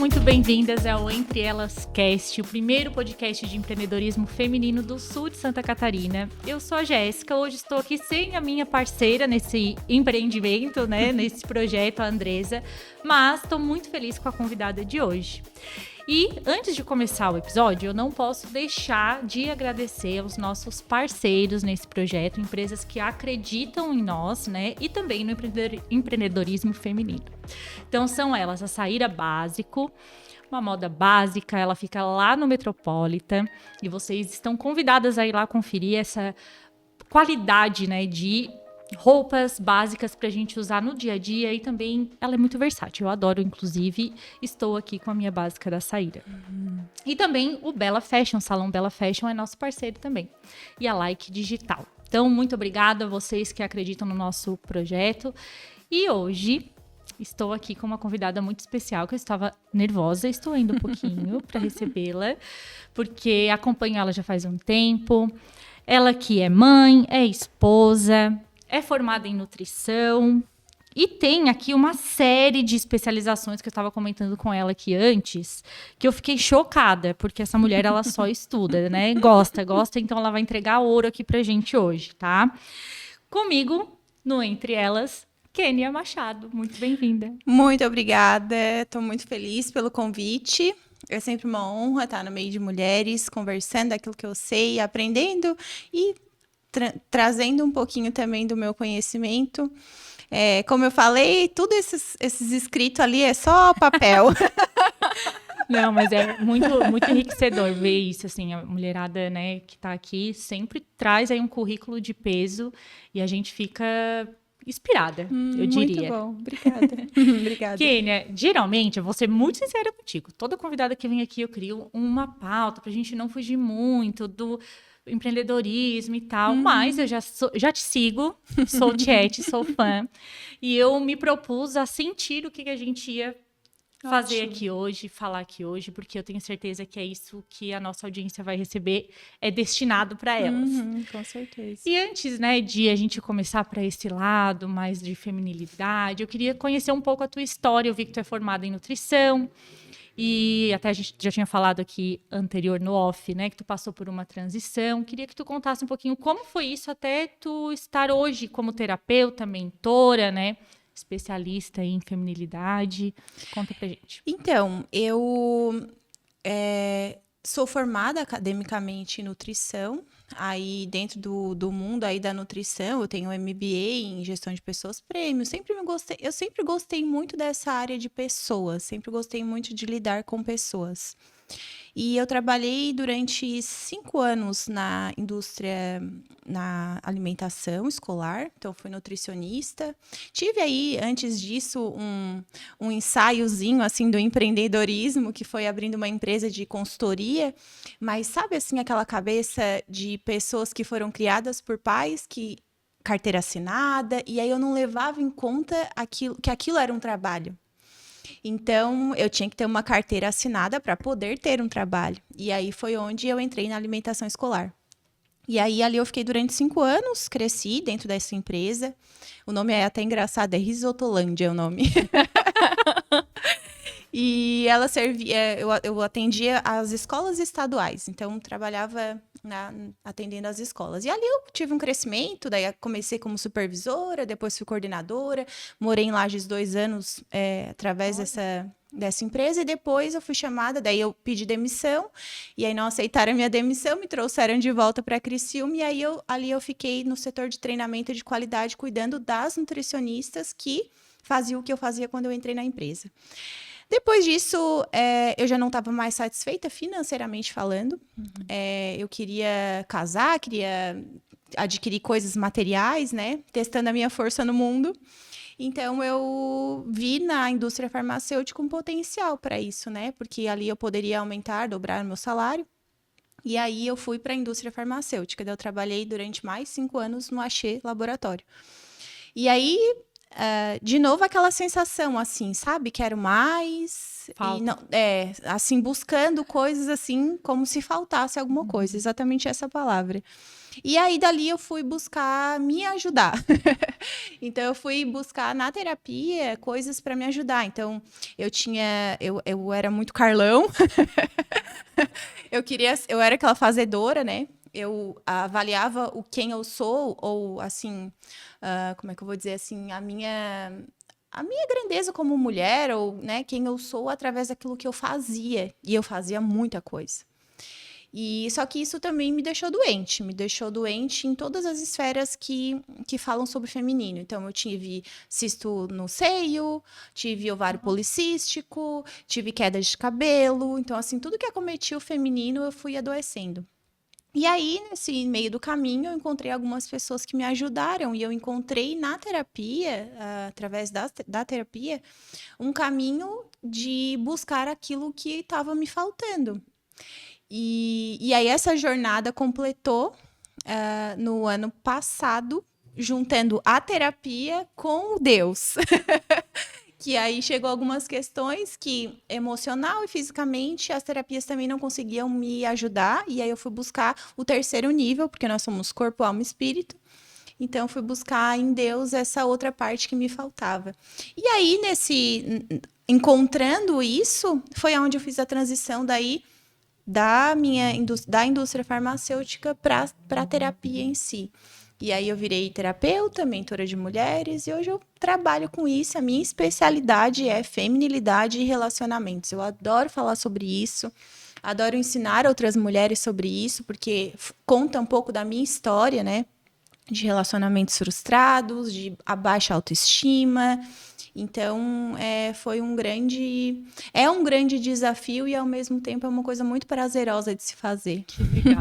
muito bem-vindas ao Entre Elas Cast, o primeiro podcast de empreendedorismo feminino do sul de Santa Catarina. Eu sou a Jéssica, hoje estou aqui sem a minha parceira nesse empreendimento, né, nesse projeto, a Andresa, mas estou muito feliz com a convidada de hoje. E antes de começar o episódio, eu não posso deixar de agradecer aos nossos parceiros nesse projeto, empresas que acreditam em nós, né? E também no empreendedorismo feminino. Então são elas, a Saíra Básico, uma moda básica, ela fica lá no Metropolitan e vocês estão convidadas a ir lá conferir essa qualidade, né, de roupas básicas pra gente usar no dia a dia e também ela é muito versátil. Eu adoro, inclusive, estou aqui com a minha básica da Saíra. E também o Bella Fashion, o Salão Bella Fashion é nosso parceiro também. E a Like Digital. Então, muito obrigada a vocês que acreditam no nosso projeto. E hoje estou aqui com uma convidada muito especial, que eu estava nervosa, estou indo um pouquinho para recebê-la, porque acompanho ela já faz um tempo. Ela que é mãe, é esposa, é formada em nutrição e tem aqui uma série de especializações que eu estava comentando com ela aqui antes, que eu fiquei chocada, porque essa mulher, ela só estuda, né? Gosta, então ela vai entregar ouro aqui pra gente hoje, tá? Comigo, no Entre Elas, Kênia Machado. Muito bem-vinda. Muito obrigada, estou muito feliz pelo convite. É sempre uma honra estar no meio de mulheres, conversando aquilo que eu sei, aprendendo e trazendo um pouquinho também do meu conhecimento. Como eu falei, tudo esses escritos ali é só papel. Não, mas é muito, muito enriquecedor ver isso, assim, a mulherada, né, que está aqui sempre traz aí um currículo de peso e a gente fica inspirada, eu diria. Muito bom, obrigada. Obrigada. Kênia, geralmente, eu vou ser muito sincera contigo, toda convidada que vem aqui eu crio uma pauta pra gente não fugir muito do empreendedorismo e tal, mas eu já te sigo, sou tiete, sou fã, e eu me propus a sentir o que a gente ia fazer aqui hoje, falar aqui hoje, porque eu tenho certeza que é isso que a nossa audiência vai receber, é destinado para elas. Com certeza. E antes, né, de a gente começar para esse lado mais de feminilidade, eu queria conhecer um pouco a tua história. Eu vi que tu é formada em nutrição, e até a gente já tinha falado aqui anterior no off, né, que tu passou por uma transição. Queria que tu contasse um pouquinho como foi isso até tu estar hoje como terapeuta, mentora, né, especialista em feminilidade. Conta pra gente. Então, eu sou formada academicamente em nutrição. Aí, dentro do mundo aí da nutrição, eu tenho um MBA em gestão de pessoas prêmio. Eu sempre gostei muito dessa área de pessoas, sempre gostei muito de lidar com pessoas. E eu trabalhei durante 5 anos na indústria, na alimentação escolar, então fui nutricionista. Tive aí, antes disso, um ensaiozinho, assim, do empreendedorismo, que foi abrindo uma empresa de consultoria, mas sabe, assim, aquela cabeça de pessoas que foram criadas por pais, que carteira assinada, e aí eu não levava em conta que aquilo era um trabalho. Então, eu tinha que ter uma carteira assinada para poder ter um trabalho. E aí foi onde eu entrei na alimentação escolar. E aí, ali eu fiquei durante 5 anos, cresci dentro dessa empresa. O nome é até engraçado, é Risotolândia o nome. E ela servia, eu atendia as escolas estaduais, então trabalhava atendendo as escolas. E ali eu tive um crescimento, daí comecei como supervisora, depois fui coordenadora, morei em Lages 2 anos através dessa empresa, e depois eu fui chamada, daí eu pedi demissão, e aí não aceitaram a minha demissão, me trouxeram de volta para Criciúma, e aí ali eu fiquei no setor de treinamento de qualidade, cuidando das nutricionistas que faziam o que eu fazia quando eu entrei na empresa. Depois disso, eu já não estava mais satisfeita financeiramente falando. Eu queria casar, queria adquirir coisas materiais, né? Testando a minha força no mundo. Então, eu vi na indústria farmacêutica um potencial para isso, né? Porque ali eu poderia dobrar meu salário. E aí, eu fui para a indústria farmacêutica. Eu trabalhei durante mais 5 anos no Axê Laboratório. E aí, de novo aquela sensação, assim, sabe? Quero mais. Falta. E não, assim, buscando coisas assim, como se faltasse alguma coisa. Exatamente essa palavra. E aí, dali, eu fui buscar me ajudar. Então, eu fui buscar na terapia coisas para me ajudar. Então, eu era muito Carlão. Eu era aquela fazedora, né? Eu avaliava quem eu sou, ou assim, como é que eu vou dizer assim, a minha grandeza como mulher, ou, né, quem eu sou através daquilo que eu fazia. E eu fazia muita coisa. E só que isso também me deixou doente em todas as esferas que falam sobre feminino. Então, eu tive cisto no seio, tive ovário policístico, tive queda de cabelo. Então, assim, tudo que acometia o feminino, eu fui adoecendo. E aí, nesse meio do caminho, eu encontrei algumas pessoas que me ajudaram. E eu encontrei na terapia, através da terapia, um caminho de buscar aquilo que estava me faltando. E aí essa jornada completou no ano passado, juntando a terapia com Deus. Que aí chegou algumas questões que, emocional e fisicamente, as terapias também não conseguiam me ajudar. E aí eu fui buscar o terceiro nível, porque nós somos corpo, alma e espírito. Então, eu fui buscar em Deus essa outra parte que me faltava. E aí, encontrando isso, foi onde eu fiz a transição daí da indústria farmacêutica para a terapia em si. E aí eu virei terapeuta, mentora de mulheres, e hoje eu trabalho com isso. A minha especialidade é feminilidade e relacionamentos. Eu adoro falar sobre isso, adoro ensinar outras mulheres sobre isso, porque conta um pouco da minha história, né? De relacionamentos frustrados, de baixa autoestima. Então, é um grande desafio e, ao mesmo tempo, é uma coisa muito prazerosa de se fazer. Que legal.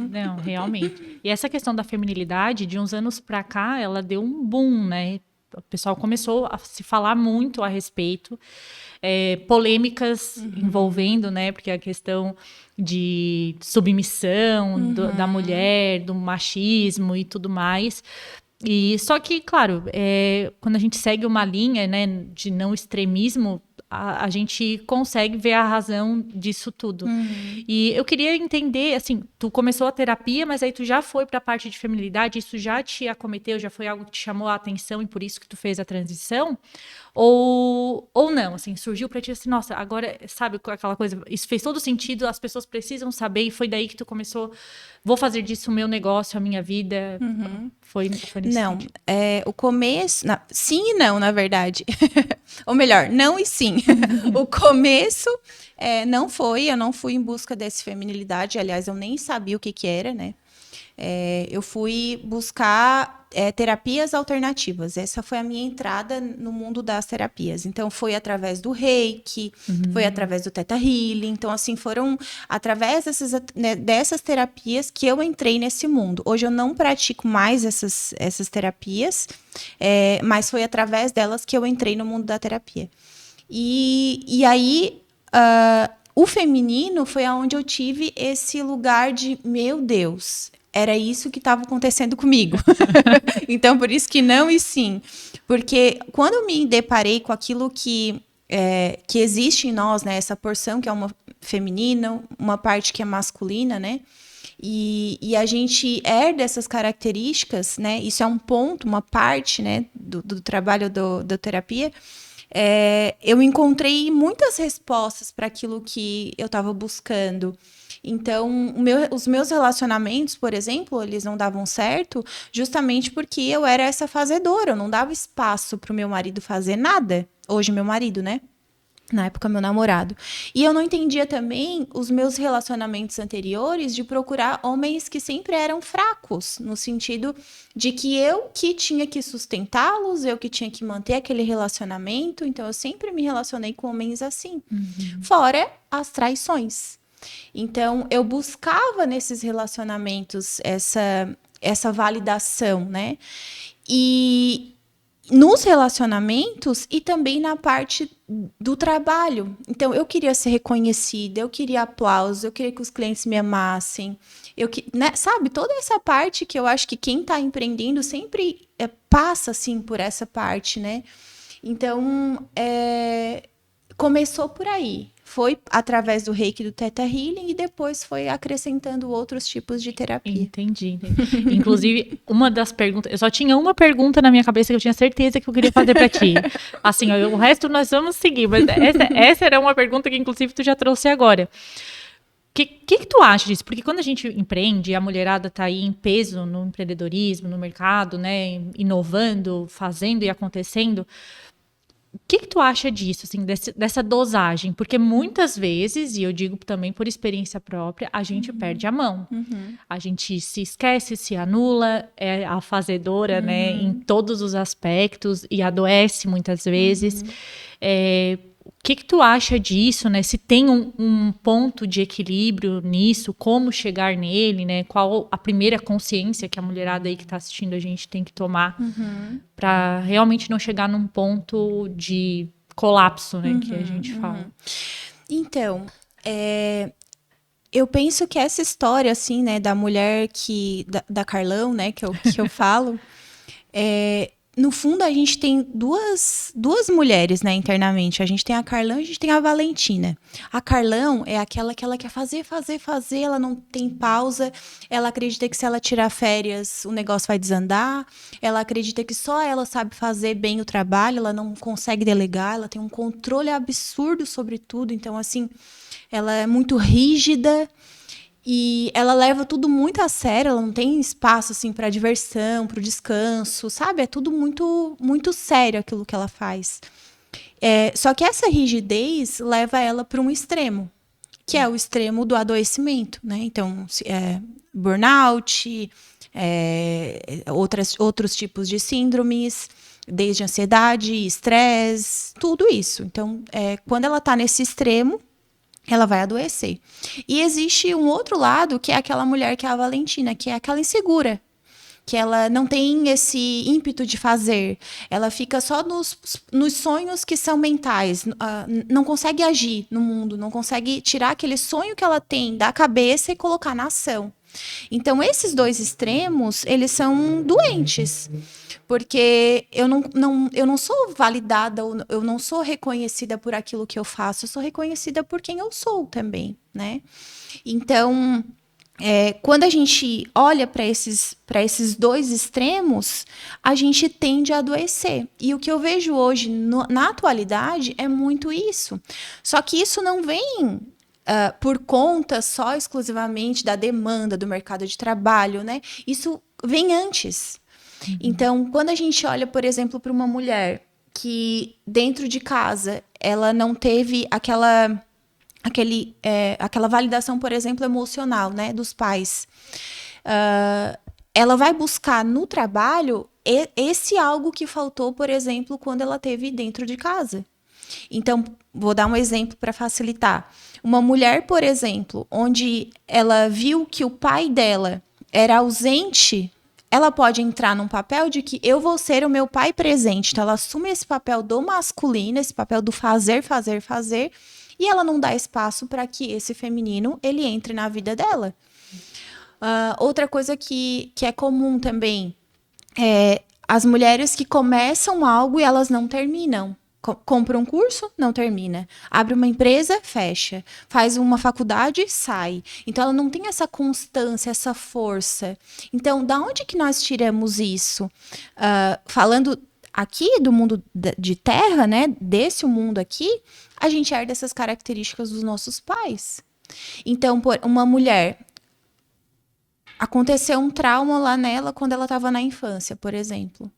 Não, realmente. E essa questão da feminilidade, de uns anos pra cá, ela deu um boom, né? O pessoal começou a se falar muito a respeito. Polêmicas envolvendo, né? Porque a questão de submissão da mulher, do machismo e tudo mais. E só que, claro, quando a gente segue uma linha, né, de não extremismo, a gente consegue ver a razão disso tudo. E eu queria entender, assim, tu começou a terapia, mas aí tu já foi para a parte de feminilidade, isso já te acometeu, já foi algo que te chamou a atenção e por isso que tu fez a transição? Ou não, assim, surgiu pra ti assim, nossa, agora, sabe, aquela coisa, isso fez todo sentido, as pessoas precisam saber, e foi daí que tu começou, vou fazer disso o meu negócio, a minha vida. Foi nesse Não, sentido. o começo... sim e não, na verdade. Ou melhor, não e sim. O começo eu não fui em busca dessa feminilidade, aliás, eu nem sabia o que era, né? Eu fui buscar terapias alternativas. Essa foi a minha entrada no mundo das terapias. Então, foi através do Reiki, foi através do Theta Healing. Então, assim, foram através dessas terapias que eu entrei nesse mundo. Hoje eu não pratico mais essas terapias, mas foi através delas que eu entrei no mundo da terapia. E aí... o feminino foi aonde eu tive esse lugar de, meu Deus, era isso que estava acontecendo comigo. Então, por isso que não e sim. Porque quando eu me deparei com aquilo que existe em nós, né? Essa porção que é uma feminina, uma parte que é masculina, né? E a gente herda essas características, né? Isso é um ponto, uma parte, né? Do trabalho da terapia. Eu encontrei muitas respostas para aquilo que eu estava buscando. Então, os meus relacionamentos, por exemplo, eles não davam certo justamente porque eu era essa fazedora. Eu não dava espaço para o meu marido fazer nada. Hoje, meu marido, né? Na época, meu namorado. E eu não entendia também os meus relacionamentos anteriores de procurar homens que sempre eram fracos, no sentido de que eu que tinha que sustentá-los, eu que tinha que manter aquele relacionamento. Então, eu sempre me relacionei com homens assim. Fora as traições. Então, eu buscava nesses relacionamentos essa validação, né? E nos relacionamentos e também na parte do trabalho. Então, eu queria ser reconhecida, eu queria aplausos, eu queria que os clientes me amassem. Né, sabe, toda essa parte que eu acho que quem está empreendendo sempre passa, assim, por essa parte, né? Então, começou por aí. Foi através do Reiki, do Theta Healing, e depois foi acrescentando outros tipos de terapia. Entendi. Inclusive, uma das perguntas... Eu só tinha uma pergunta na minha cabeça que eu tinha certeza que eu queria fazer pra ti. Assim, ó, o resto nós vamos seguir, mas essa era uma pergunta que, inclusive, tu já trouxe agora. O que tu acha disso? Porque quando a gente empreende, a mulherada tá aí em peso no empreendedorismo, no mercado, né? Inovando, fazendo e acontecendo... O que tu acha disso, assim, dessa dosagem? Porque muitas vezes, e eu digo também por experiência própria, a gente perde a mão. A gente se esquece, se anula, é a fazedora, né, em todos os aspectos e adoece muitas vezes. O que tu acha disso, né? Se tem um ponto de equilíbrio nisso, como chegar nele, né? Qual a primeira consciência que a mulherada aí que está assistindo a gente tem que tomar para realmente não chegar num ponto de colapso, né? Que a gente fala. Então, eu penso que essa história, assim, né, da mulher da Carlão, né, que eu falo, no fundo, a gente tem duas mulheres, né, internamente. A gente tem a Carlão e a gente tem a Valentina. A Carlão é aquela que ela quer fazer, ela não tem pausa. Ela acredita que se ela tirar férias, o negócio vai desandar. Ela acredita que só ela sabe fazer bem o trabalho, ela não consegue delegar, ela tem um controle absurdo sobre tudo. Então, assim, ela é muito rígida. E ela leva tudo muito a sério, ela não tem espaço, assim, para diversão, para o descanso, sabe? É tudo muito, muito sério aquilo que ela faz. Só que essa rigidez leva ela para um extremo, que é o extremo do adoecimento, né? Então, burnout, outros tipos de síndromes, desde ansiedade, estresse, tudo isso. Então, quando ela está nesse extremo, ela vai adoecer. E existe um outro lado, que é aquela mulher que é a Valentina, que é aquela insegura, que ela não tem esse ímpeto de fazer. Ela fica só nos sonhos que são mentais, não consegue agir no mundo, não consegue tirar aquele sonho que ela tem da cabeça e colocar na ação. Então, esses dois extremos, eles são doentes. Porque eu não sou validada, eu não sou reconhecida por aquilo que eu faço, eu sou reconhecida por quem eu sou também, né? Então, quando a gente olha para esses dois extremos, a gente tende a adoecer. E o que eu vejo hoje, na atualidade, é muito isso. Só que isso não vem por conta só exclusivamente da demanda do mercado de trabalho, né? Isso vem antes. Então, quando a gente olha, por exemplo, para uma mulher que dentro de casa ela não teve aquela validação, por exemplo, emocional, né, dos pais, ela vai buscar no trabalho esse algo que faltou, por exemplo, quando ela teve dentro de casa. Então, vou dar um exemplo para facilitar. Uma mulher, por exemplo, onde ela viu que o pai dela era ausente, ela pode entrar num papel de que eu vou ser o meu pai presente. Então, ela assume esse papel do masculino, esse papel do fazer, e ela não dá espaço para que esse feminino ele entre na vida dela. Outra coisa que é comum também é as mulheres que começam algo e elas não terminam. Compra um curso, não termina. Abre uma empresa, fecha. Faz uma faculdade, sai. Então, ela não tem essa constância, essa força. Então, da onde que nós tiramos isso? Falando aqui do mundo de terra, né? Desse mundo aqui, a gente herda essas características dos nossos pais. Então, uma mulher... Aconteceu um trauma lá nela quando ela estava na infância, por exemplo.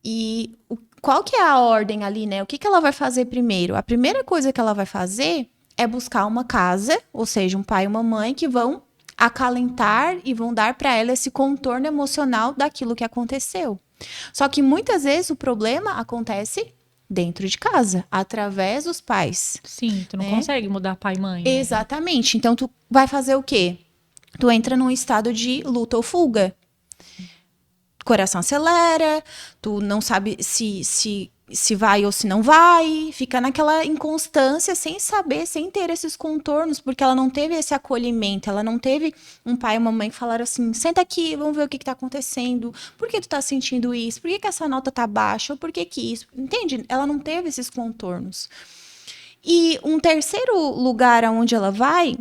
E qual que é a ordem ali, né? O que ela vai fazer primeiro? A primeira coisa que ela vai fazer é buscar uma casa, ou seja, um pai e uma mãe que vão acalentar e vão dar para ela esse contorno emocional daquilo que aconteceu. Só que muitas vezes o problema acontece dentro de casa, através dos pais. Sim, tu não consegue mudar pai e mãe. Né? Exatamente. Então, tu vai fazer o quê? Tu entra num estado de luta ou fuga. coração acelera, tu não sabe se vai ou se não vai, fica naquela inconstância sem saber, sem ter esses contornos, porque ela não teve esse acolhimento, ela não teve um pai e uma mãe que falaram assim, senta aqui, vamos ver o que tá acontecendo, por que tu tá sentindo isso, por que essa nota tá baixa, ou por que isso, entende? Ela não teve esses contornos. E um terceiro lugar aonde ela vai,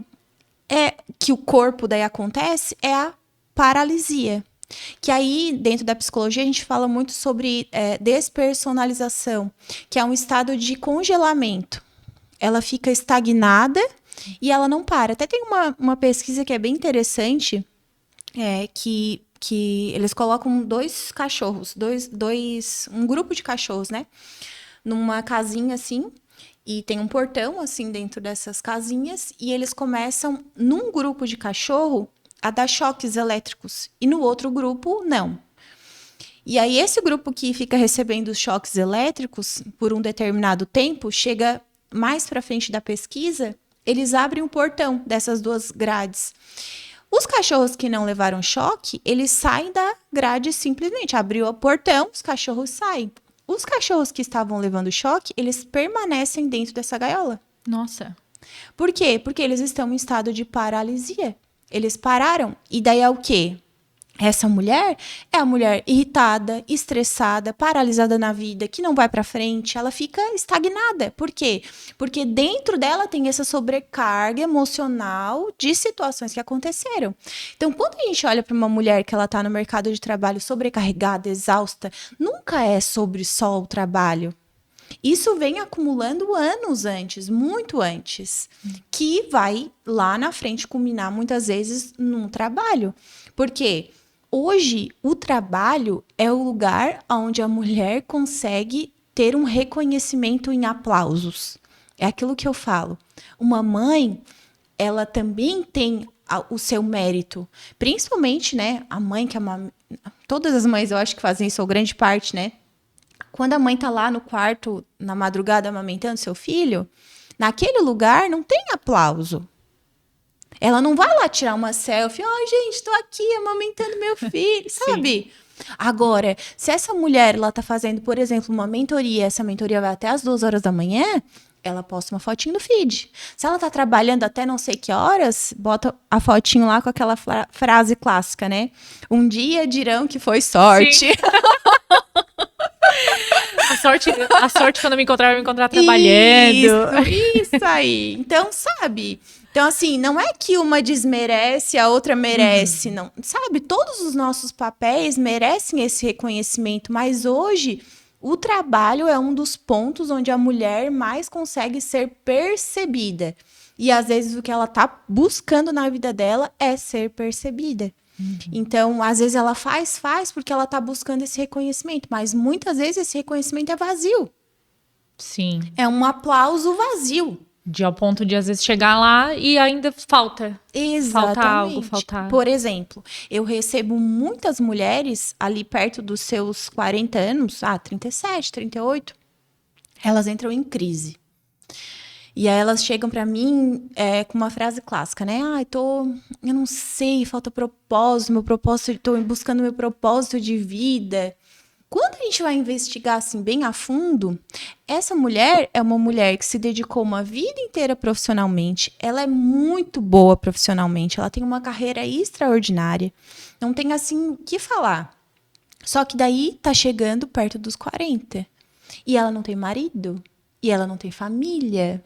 que o corpo daí acontece, é a paralisia. Que aí, dentro da psicologia, a gente fala muito sobre despersonalização, que é um estado de congelamento. Ela fica estagnada e ela não para. Até tem uma pesquisa que é bem interessante, que eles colocam dois cachorros, um grupo de cachorros, né? Numa casinha assim, e tem um portão assim dentro dessas casinhas, e eles começam, num grupo de cachorro, a dar choques elétricos, e no outro grupo, não. E aí, esse grupo que fica recebendo os choques elétricos por um determinado tempo, chega mais para frente da pesquisa, eles abrem o portão dessas duas grades. Os cachorros que não levaram choque, eles saem da grade simplesmente. Abriu o portão, os cachorros saem. Os cachorros que estavam levando choque, eles permanecem dentro dessa gaiola. Nossa. Por quê? Porque eles estão em estado de paralisia. Eles pararam. E daí é o quê? Essa mulher é a mulher irritada, estressada, paralisada na vida, que não vai para frente, ela fica estagnada. Por quê? Porque dentro dela tem essa sobrecarga emocional de situações que aconteceram. Então, quando a gente olha para uma mulher que ela tá no mercado de trabalho sobrecarregada, exausta, nunca é sobre só o trabalho. Isso vem acumulando anos antes, muito antes, que vai lá na frente culminar muitas vezes num trabalho. Porque hoje o trabalho é o lugar onde a mulher consegue ter um reconhecimento em aplausos. É aquilo que eu falo. Uma mãe, ela também tem o seu mérito. Principalmente, né, a mãe que todas as mães eu acho que fazem isso, ou grande parte, né? Quando a mãe tá lá no quarto, na madrugada, amamentando seu filho, naquele lugar não tem aplauso. Ela não vai lá tirar uma selfie. Gente, tô aqui amamentando meu filho, sabe? Sim. Agora, se essa mulher, ela tá fazendo, por exemplo, uma mentoria, essa mentoria vai até as 2 horas da manhã, ela posta uma fotinho no feed. Se ela tá trabalhando até não sei que horas, bota a fotinho lá com aquela frase clássica, né? Um dia dirão que foi sorte. A sorte quando me encontrar, vai me encontrar trabalhando. Isso aí. Então, sabe? Então, assim, não é que uma desmerece, a outra merece, não. Sabe? Todos os nossos papéis merecem esse reconhecimento, mas hoje o trabalho é um dos pontos onde a mulher mais consegue ser percebida. E, às vezes, o que ela tá buscando na vida dela é ser percebida. Então, às vezes ela faz porque ela tá buscando esse reconhecimento, mas muitas vezes esse reconhecimento é vazio. Sim. É um aplauso vazio. Ao ponto de, às vezes, chegar lá e ainda falta. Exatamente. Falta algo, faltar. Por exemplo, eu recebo muitas mulheres ali perto dos seus 40 anos, 37, 38, elas entram em crise. E aí elas chegam pra mim com uma frase clássica, né? Eu não sei, falta propósito, tô buscando meu propósito de vida. Quando a gente vai investigar assim bem a fundo, essa mulher é uma mulher que se dedicou uma vida inteira profissionalmente, ela é muito boa profissionalmente, ela tem uma carreira extraordinária, não tem assim o que falar. Só que daí tá chegando perto dos 40 e ela não tem marido, e ela não tem família.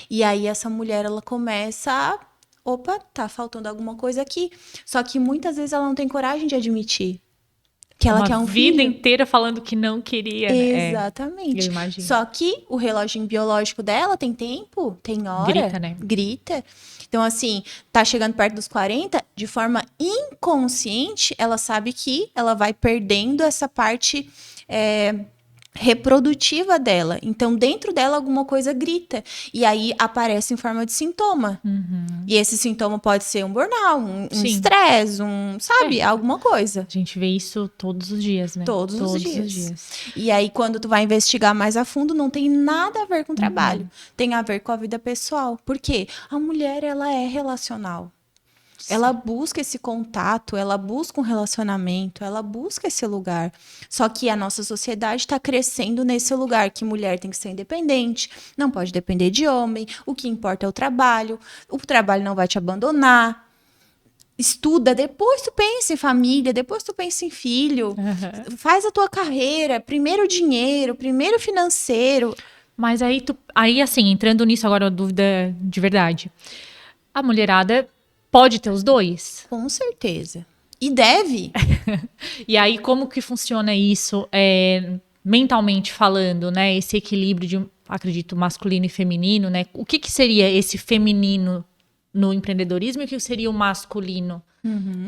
E aí essa mulher, ela começa a... Opa, tá faltando alguma coisa aqui. Só que muitas vezes ela não tem coragem de admitir que ela quer um filho. Uma vida inteira falando que não queria. Exatamente. Eu imagino. Só que o reloginho biológico dela tem tempo, tem hora. Grita, né? Grita. Então, assim, tá chegando perto dos 40, de forma inconsciente, ela sabe que ela vai perdendo essa parte... reprodutiva dela. Então, dentro dela, alguma coisa grita. E aí, aparece em forma de sintoma. E esse sintoma pode ser um burnout, um estresse, sabe? Alguma coisa. A gente vê isso todos os dias, né? Todos os dias. E aí, quando tu vai investigar mais a fundo, não tem nada a ver com o trabalho. Tem a ver com a vida pessoal. Por quê? A mulher, ela é relacional. Ela busca esse contato, ela busca um relacionamento, ela busca esse lugar. Só que a nossa sociedade está crescendo nesse lugar que mulher tem que ser independente, não pode depender de homem, o que importa é o trabalho não vai te abandonar. Estuda, depois tu pensa em família, depois tu pensa em filho, faz a tua carreira, primeiro dinheiro, primeiro financeiro. Mas aí assim, entrando nisso agora, uma dúvida de verdade. A mulherada pode ter os dois? Com certeza. E deve. E aí, como que funciona isso, mentalmente falando, né? Esse equilíbrio de, acredito, masculino e feminino, né? O que seria esse feminino no empreendedorismo e o que seria o masculino,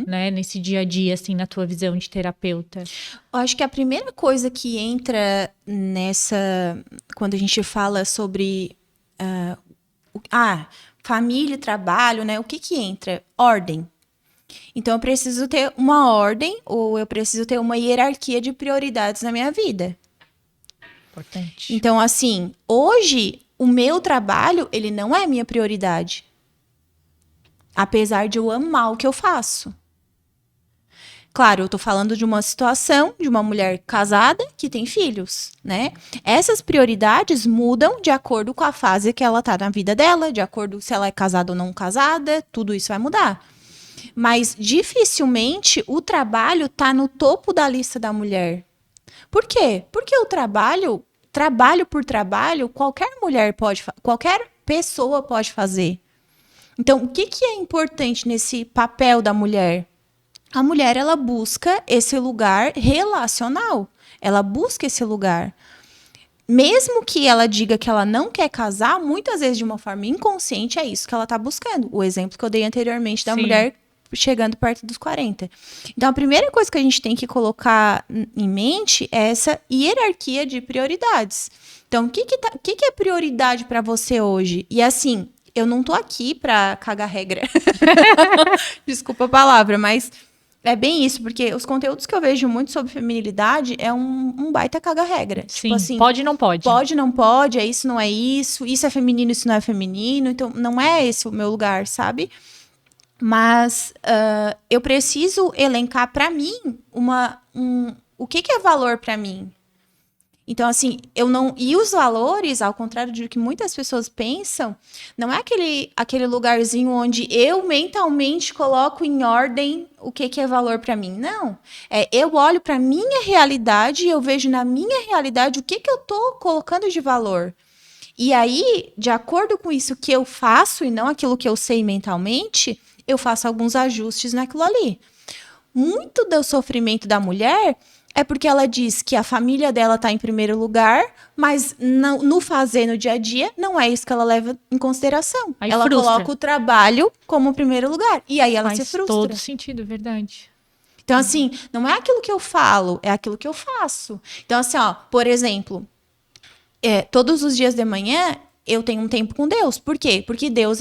né? Nesse dia a dia, assim, na tua visão de terapeuta? Eu acho que a primeira coisa que entra nessa... Quando a gente fala sobre... família e trabalho, né? O que entra? Ordem. Então, eu preciso ter uma ordem ou eu preciso ter uma hierarquia de prioridades na minha vida. Importante. Então, assim, hoje, o meu trabalho, ele não é minha prioridade. Apesar de eu amar o que eu faço. Claro, eu tô falando de uma situação de uma mulher casada que tem filhos, né? Essas prioridades mudam de acordo com a fase que ela tá na vida dela, de acordo se ela é casada ou não casada, tudo isso vai mudar. Mas dificilmente o trabalho tá no topo da lista da mulher. Por quê? Porque o trabalho por trabalho, qualquer mulher pode, qualquer pessoa pode fazer. Então, o que é importante nesse papel da mulher? A mulher, ela busca esse lugar relacional. Ela busca esse lugar. Mesmo que ela diga que ela não quer casar, muitas vezes de uma forma inconsciente é isso que ela está buscando. O exemplo que eu dei anteriormente da mulher chegando perto dos 40. Então, a primeira coisa que a gente tem que colocar em mente é essa hierarquia de prioridades. Então, o que é prioridade para você hoje? E assim, eu não tô aqui para cagar regra. Desculpa a palavra, mas é bem isso, porque os conteúdos que eu vejo muito sobre feminilidade é um baita caga-regra. Sim, tipo assim, pode e não pode. Pode, não pode, isso não é isso é feminino, isso não é feminino. Então, não é esse o meu lugar, sabe? Mas eu preciso elencar para mim o que é valor para mim. Então, assim, eu não... E os valores, ao contrário do que muitas pessoas pensam, não é aquele lugarzinho onde eu mentalmente coloco em ordem o que é valor para mim. Não. Eu olho para minha realidade e eu vejo na minha realidade o que eu tô colocando de valor. E aí, de acordo com isso que eu faço e não aquilo que eu sei mentalmente, eu faço alguns ajustes naquilo ali. Muito do sofrimento da mulher é porque ela diz que a família dela está em primeiro lugar, mas no fazer no dia a dia, não é isso que ela leva em consideração. Aí ela frustra. coloca o trabalho como primeiro lugar. E aí ela se frustra. Faz todo sentido, verdade. Então, assim, não é aquilo que eu falo, é aquilo que eu faço. Então, assim, ó, por exemplo, todos os dias de manhã eu tenho um tempo com Deus. Por quê? Porque Deus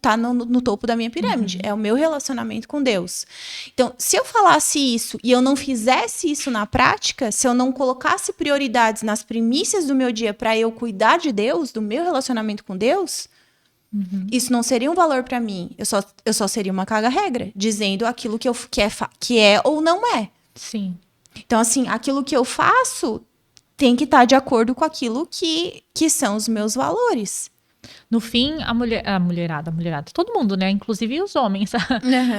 tá no topo da minha pirâmide. É o meu relacionamento com Deus. Então, se eu falasse isso e eu não fizesse isso na prática, se eu não colocasse prioridades nas primícias do meu dia para eu cuidar de Deus, do meu relacionamento com Deus, isso não seria um valor para mim. Eu só seria uma caga-regra, dizendo aquilo que é ou não é. Sim. Então, assim, aquilo que eu faço tem que estar de acordo com aquilo que são os meus valores. No fim, a mulherada, todo mundo, né? Inclusive os homens,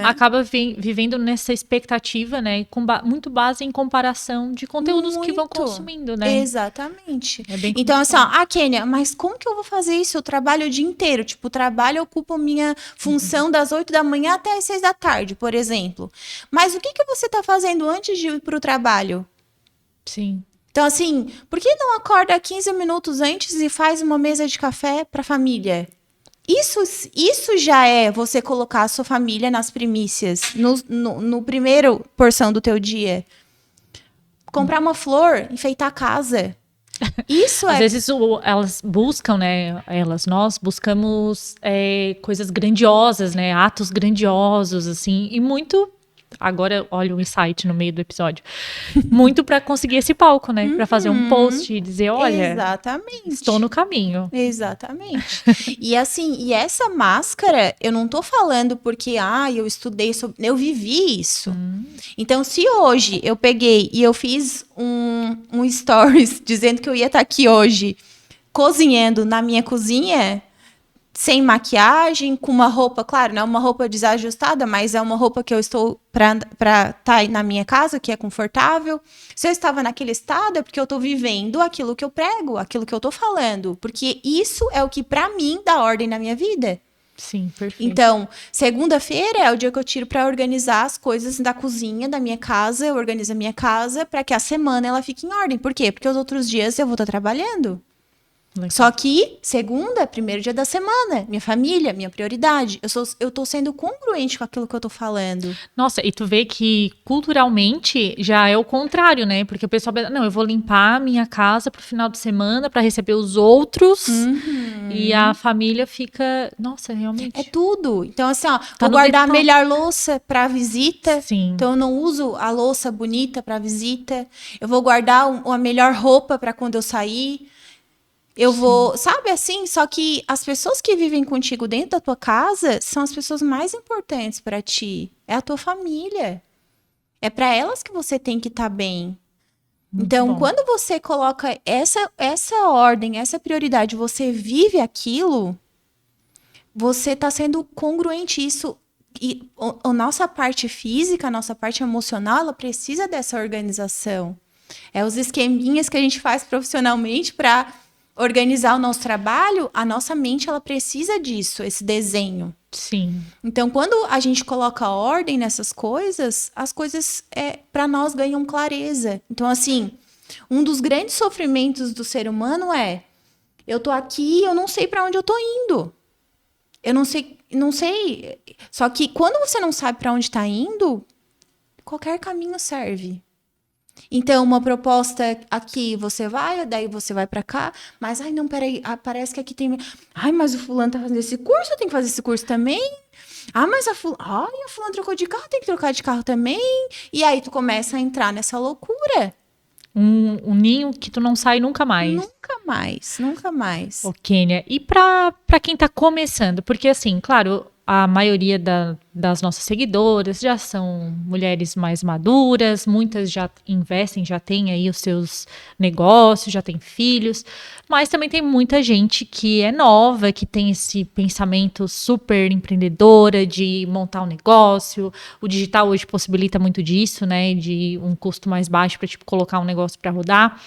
acaba vivendo nessa expectativa, né? Com muito base em comparação de conteúdos que vão consumindo, né? Exatamente. Então, assim, Kênia, mas como que eu vou fazer isso? Eu trabalho o dia inteiro. Tipo, o trabalho ocupa minha função das 8 da manhã até as 6 da tarde, por exemplo. Mas o que você está fazendo antes de ir para o trabalho? Sim. Então, assim, por que não acorda 15 minutos antes e faz uma mesa de café para a família? Isso já é você colocar a sua família nas primícias, no primeiro porção do teu dia. Comprar uma flor, enfeitar a casa. Às vezes elas buscam, né? Nós buscamos coisas grandiosas, né? Atos grandiosos, assim, e muito agora olha o insight no meio do episódio, muito para conseguir esse palco, né? Para fazer um post e dizer, olha, exatamente, estou no caminho. Exatamente. E assim, e essa máscara, eu não tô falando porque, eu estudei sobre, eu vivi isso. Então, se hoje eu peguei e eu fiz um stories dizendo que eu ia estar aqui hoje cozinhando na minha cozinha, sem maquiagem, com uma roupa, claro, não é uma roupa desajustada, mas é uma roupa que eu estou para estar na minha casa, que é confortável. Se eu estava naquele estado, é porque eu estou vivendo aquilo que eu prego, aquilo que eu estou falando. Porque isso é o que, para mim, dá ordem na minha vida. Sim, perfeito. Então, segunda-feira é o dia que eu tiro para organizar as coisas da cozinha, da minha casa. Eu organizo a minha casa para que a semana ela fique em ordem. Por quê? Porque os outros dias eu vou estar trabalhando. Legal. Só que segunda é primeiro dia da semana, minha família, minha prioridade. Eu tô sendo congruente com aquilo que eu tô falando. Nossa, e tu vê que culturalmente já é o contrário, né? Porque o pessoal, não, eu vou limpar a minha casa pro final de semana para receber os outros. E a família fica, nossa, realmente. É tudo. Então assim, vou guardar a melhor louça para visita. Sim. Então eu não uso a louça bonita para visita. Eu vou guardar a melhor roupa para quando eu sair. Eu vou, sabe assim, só que as pessoas que vivem contigo dentro da tua casa são as pessoas mais importantes para ti. É a tua família. É para elas que você tem que estar bem. Muito então, bom. Quando você coloca essa ordem, essa prioridade, você vive aquilo, você está sendo congruente. Isso, e a nossa parte física, a nossa parte emocional, ela precisa dessa organização. É os esqueminhas que a gente faz profissionalmente para organizar o nosso trabalho, a nossa mente ela precisa disso, esse desenho. Sim. Então, quando a gente coloca ordem nessas coisas, as coisas para nós ganham clareza. Então, assim, um dos grandes sofrimentos do ser humano é: eu tô aqui, eu não sei para onde eu tô indo. Eu não sei. Só que quando você não sabe para onde está indo, qualquer caminho serve. Então, uma proposta aqui, você vai, daí você vai pra cá, mas, não, peraí, parece que aqui tem... mas o fulano tá fazendo esse curso, eu tenho que fazer esse curso também. Mas a fulano trocou de carro, tem que trocar de carro também. E aí, tu começa a entrar nessa loucura. Um ninho que tu não sai nunca mais. Nunca mais. Ô, Kênia, e pra quem tá começando? Porque, assim, claro, a maioria das nossas seguidoras já são mulheres mais maduras, muitas já investem, já têm aí os seus negócios, já têm filhos, mas também tem muita gente que é nova, que tem esse pensamento super empreendedora de montar um negócio. O digital hoje possibilita muito disso, né, de um custo mais baixo para tipo, colocar um negócio para rodar.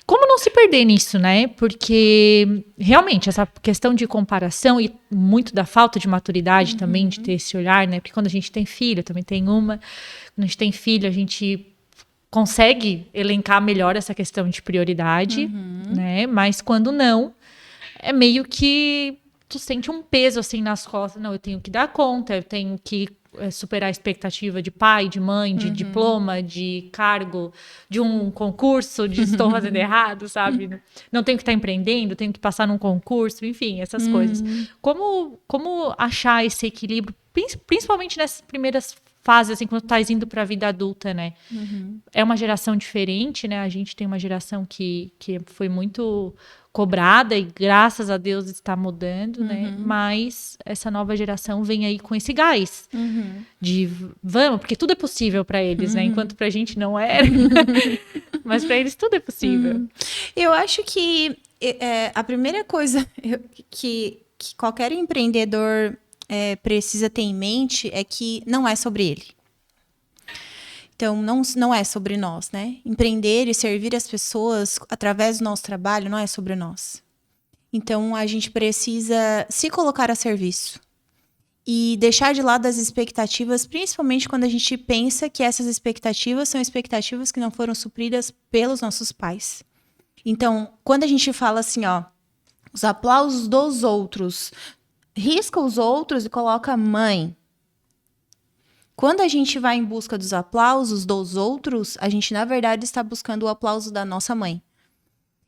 Como não se perder nisso, né? Porque realmente essa questão de comparação e muito da falta de maturidade também, de ter esse olhar, né? Porque quando a gente tem filho, também tem uma. Quando a gente tem filho, a gente consegue elencar melhor essa questão de prioridade, né? Mas quando não, é meio que tu sente um peso assim nas costas. Não, eu tenho que dar conta, eu tenho que superar a expectativa de pai, de mãe, de diploma, de cargo, de um concurso, de estou fazendo errado, sabe? Não tenho que estar empreendendo, tenho que passar num concurso, enfim, essas coisas. Como achar esse equilíbrio, principalmente nessas primeiras fases, assim, quando tu estás indo para a vida adulta, né? É uma geração diferente, né? A gente tem uma geração que foi muito cobrada e graças a Deus está mudando, né? Mas essa nova geração vem aí com esse gás de vamos, porque tudo é possível para eles, né? Enquanto pra gente não era, mas para eles tudo é possível. Eu acho que a primeira coisa que qualquer empreendedor precisa ter em mente é que não é sobre ele. Então, não é sobre nós, né? Empreender e servir as pessoas através do nosso trabalho não é sobre nós. Então, a gente precisa se colocar a serviço e deixar de lado as expectativas, principalmente quando a gente pensa que essas expectativas são expectativas que não foram supridas pelos nossos pais. Então, quando a gente fala assim, os aplausos dos outros, risca os outros e coloca mãe. Quando a gente vai em busca dos aplausos dos outros, a gente, na verdade, está buscando o aplauso da nossa mãe.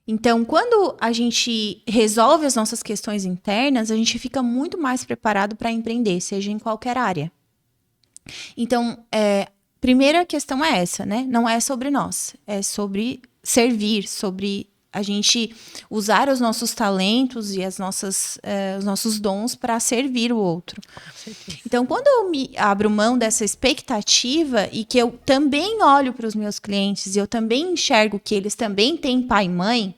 Então, quando a gente resolve as nossas questões internas, a gente fica muito mais preparado para empreender, seja em qualquer área. Então, primeira questão é essa, né? Não é sobre nós, é sobre servir, sobre a gente usar os nossos talentos e os nossos dons para servir o outro. Então, quando eu me abro mão dessa expectativa e que eu também olho para os meus clientes e eu também enxergo que eles também têm pai e mãe.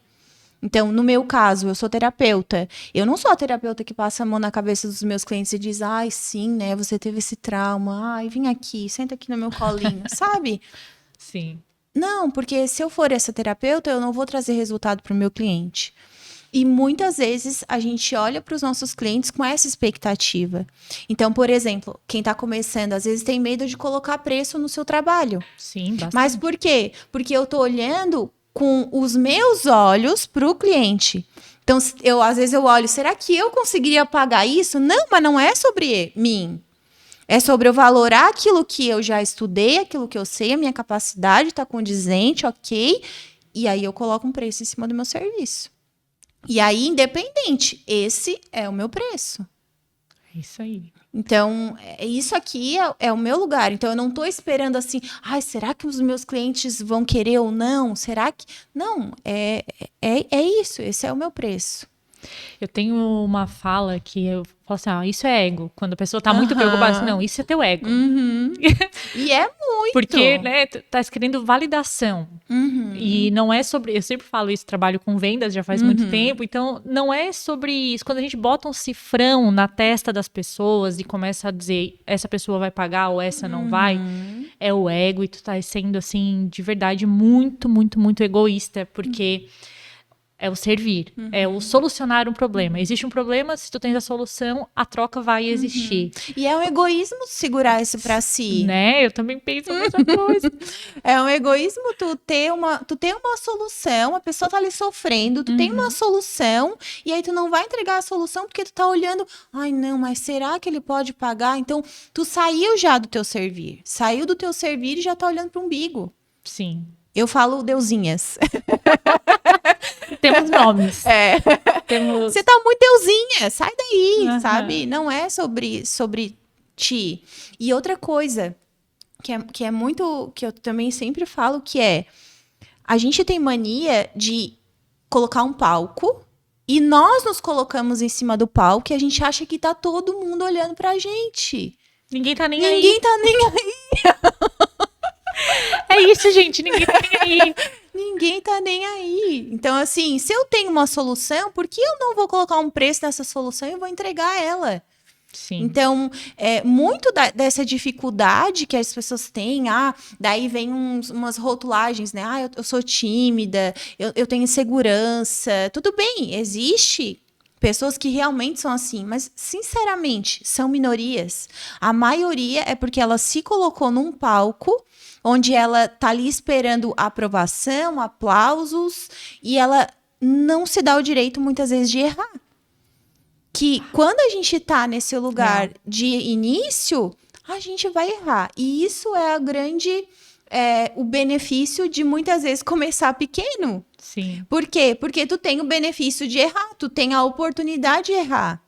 Então, no meu caso, eu sou terapeuta. Eu não sou a terapeuta que passa a mão na cabeça dos meus clientes e diz, ai, sim, né, você teve esse trauma. Ai, vem aqui, senta aqui no meu colinho, sabe? Sim. Não, porque se eu for essa terapeuta, eu não vou trazer resultado para o meu cliente. E muitas vezes a gente olha para os nossos clientes com essa expectativa. Então, por exemplo, quem está começando, às vezes tem medo de colocar preço no seu trabalho. Sim, bastante. Mas por quê? Porque eu estou olhando com os meus olhos para o cliente. Então, às vezes eu olho, será que eu conseguiria pagar isso? Não, mas não é sobre mim. É sobre eu valorar aquilo que eu já estudei, aquilo que eu sei, a minha capacidade está condizente, ok? E aí eu coloco um preço em cima do meu serviço. E aí, independente, esse é o meu preço. É isso aí. Então, isso aqui é o meu lugar. Então, eu não estou esperando assim, ai, será que os meus clientes vão querer ou não? Será que... Não, é isso, esse é o meu preço. Eu tenho uma fala que eu falo assim, isso é ego. Quando a pessoa tá muito preocupada, assim, não, isso é teu ego. E é muito. Porque, né, tá querendo validação. E não é sobre... Eu sempre falo isso, trabalho com vendas já faz muito tempo. Então, não é sobre isso. Quando a gente bota um cifrão na testa das pessoas e começa a dizer, essa pessoa vai pagar ou essa não vai, é o ego. E tu tá sendo, assim, de verdade, muito, muito, muito egoísta. Porque... É o servir, é o solucionar um problema. Existe um problema, se tu tens a solução, a troca vai existir. E é um egoísmo segurar isso pra si. Né? Eu também penso a mesma coisa. É um egoísmo tu ter uma solução, a pessoa tá ali sofrendo, tu tem uma solução, e aí tu não vai entregar a solução porque tu tá olhando, ai não, mas será que ele pode pagar? Então, tu saiu já do teu servir. Saiu do teu servir e já tá olhando pro umbigo. Sim. Eu falo deusinhas. Temos nomes. Você tá muito deusinha, sai daí, sabe? Não é sobre ti. E outra coisa, que é muito, que eu também sempre falo, que é, a gente tem mania de colocar um palco e nós nos colocamos em cima do palco e a gente acha que tá todo mundo olhando pra gente. Ninguém tá nem aí. Ninguém tá nem aí. É isso, gente, ninguém tá nem aí. Ninguém tá nem aí. Então, assim, se eu tenho uma solução, por que eu não vou colocar um preço nessa solução e vou entregar ela? Sim. Então, muito dessa dificuldade que as pessoas têm, daí vem umas rotulagens, né? Eu sou tímida, eu tenho insegurança. Tudo bem, existe pessoas que realmente são assim, mas, sinceramente, são minorias. A maioria é porque ela se colocou num palco onde ela tá ali esperando aprovação, aplausos, e ela não se dá o direito, muitas vezes, de errar. Que quando a gente tá nesse lugar de início, a gente vai errar. E isso é o benefício de, muitas vezes, começar pequeno. Sim. Por quê? Porque tu tem o benefício de errar, tu tem a oportunidade de errar.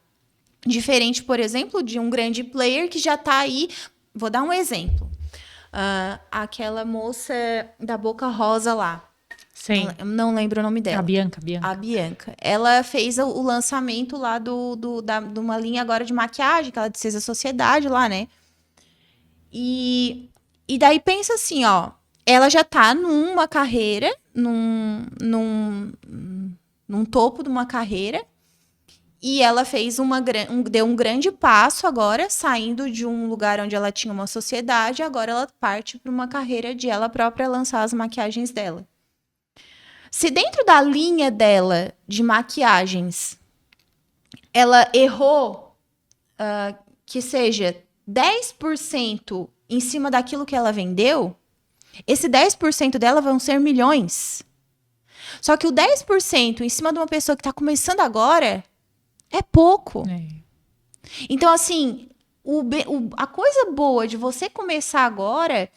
Diferente, por exemplo, de um grande player que já tá aí. Vou dar um exemplo. Aquela moça da Boca Rosa lá. Sim. Não lembro o nome dela. A Bianca. A Bianca. Ela fez o lançamento lá de uma linha agora de maquiagem, que ela fez a sociedade lá, né? E daí pensa assim, ó. Ela já tá numa carreira, num topo de uma carreira. E ela fez deu um grande passo agora, saindo de um lugar onde ela tinha uma sociedade, agora ela parte para uma carreira de ela própria lançar as maquiagens dela. Se dentro da linha dela de maquiagens, ela errou, que seja 10% em cima daquilo que ela vendeu, esse 10% dela vão ser milhões. Só que o 10% em cima de uma pessoa que está começando agora é pouco. Então, assim, a coisa boa de você começar agora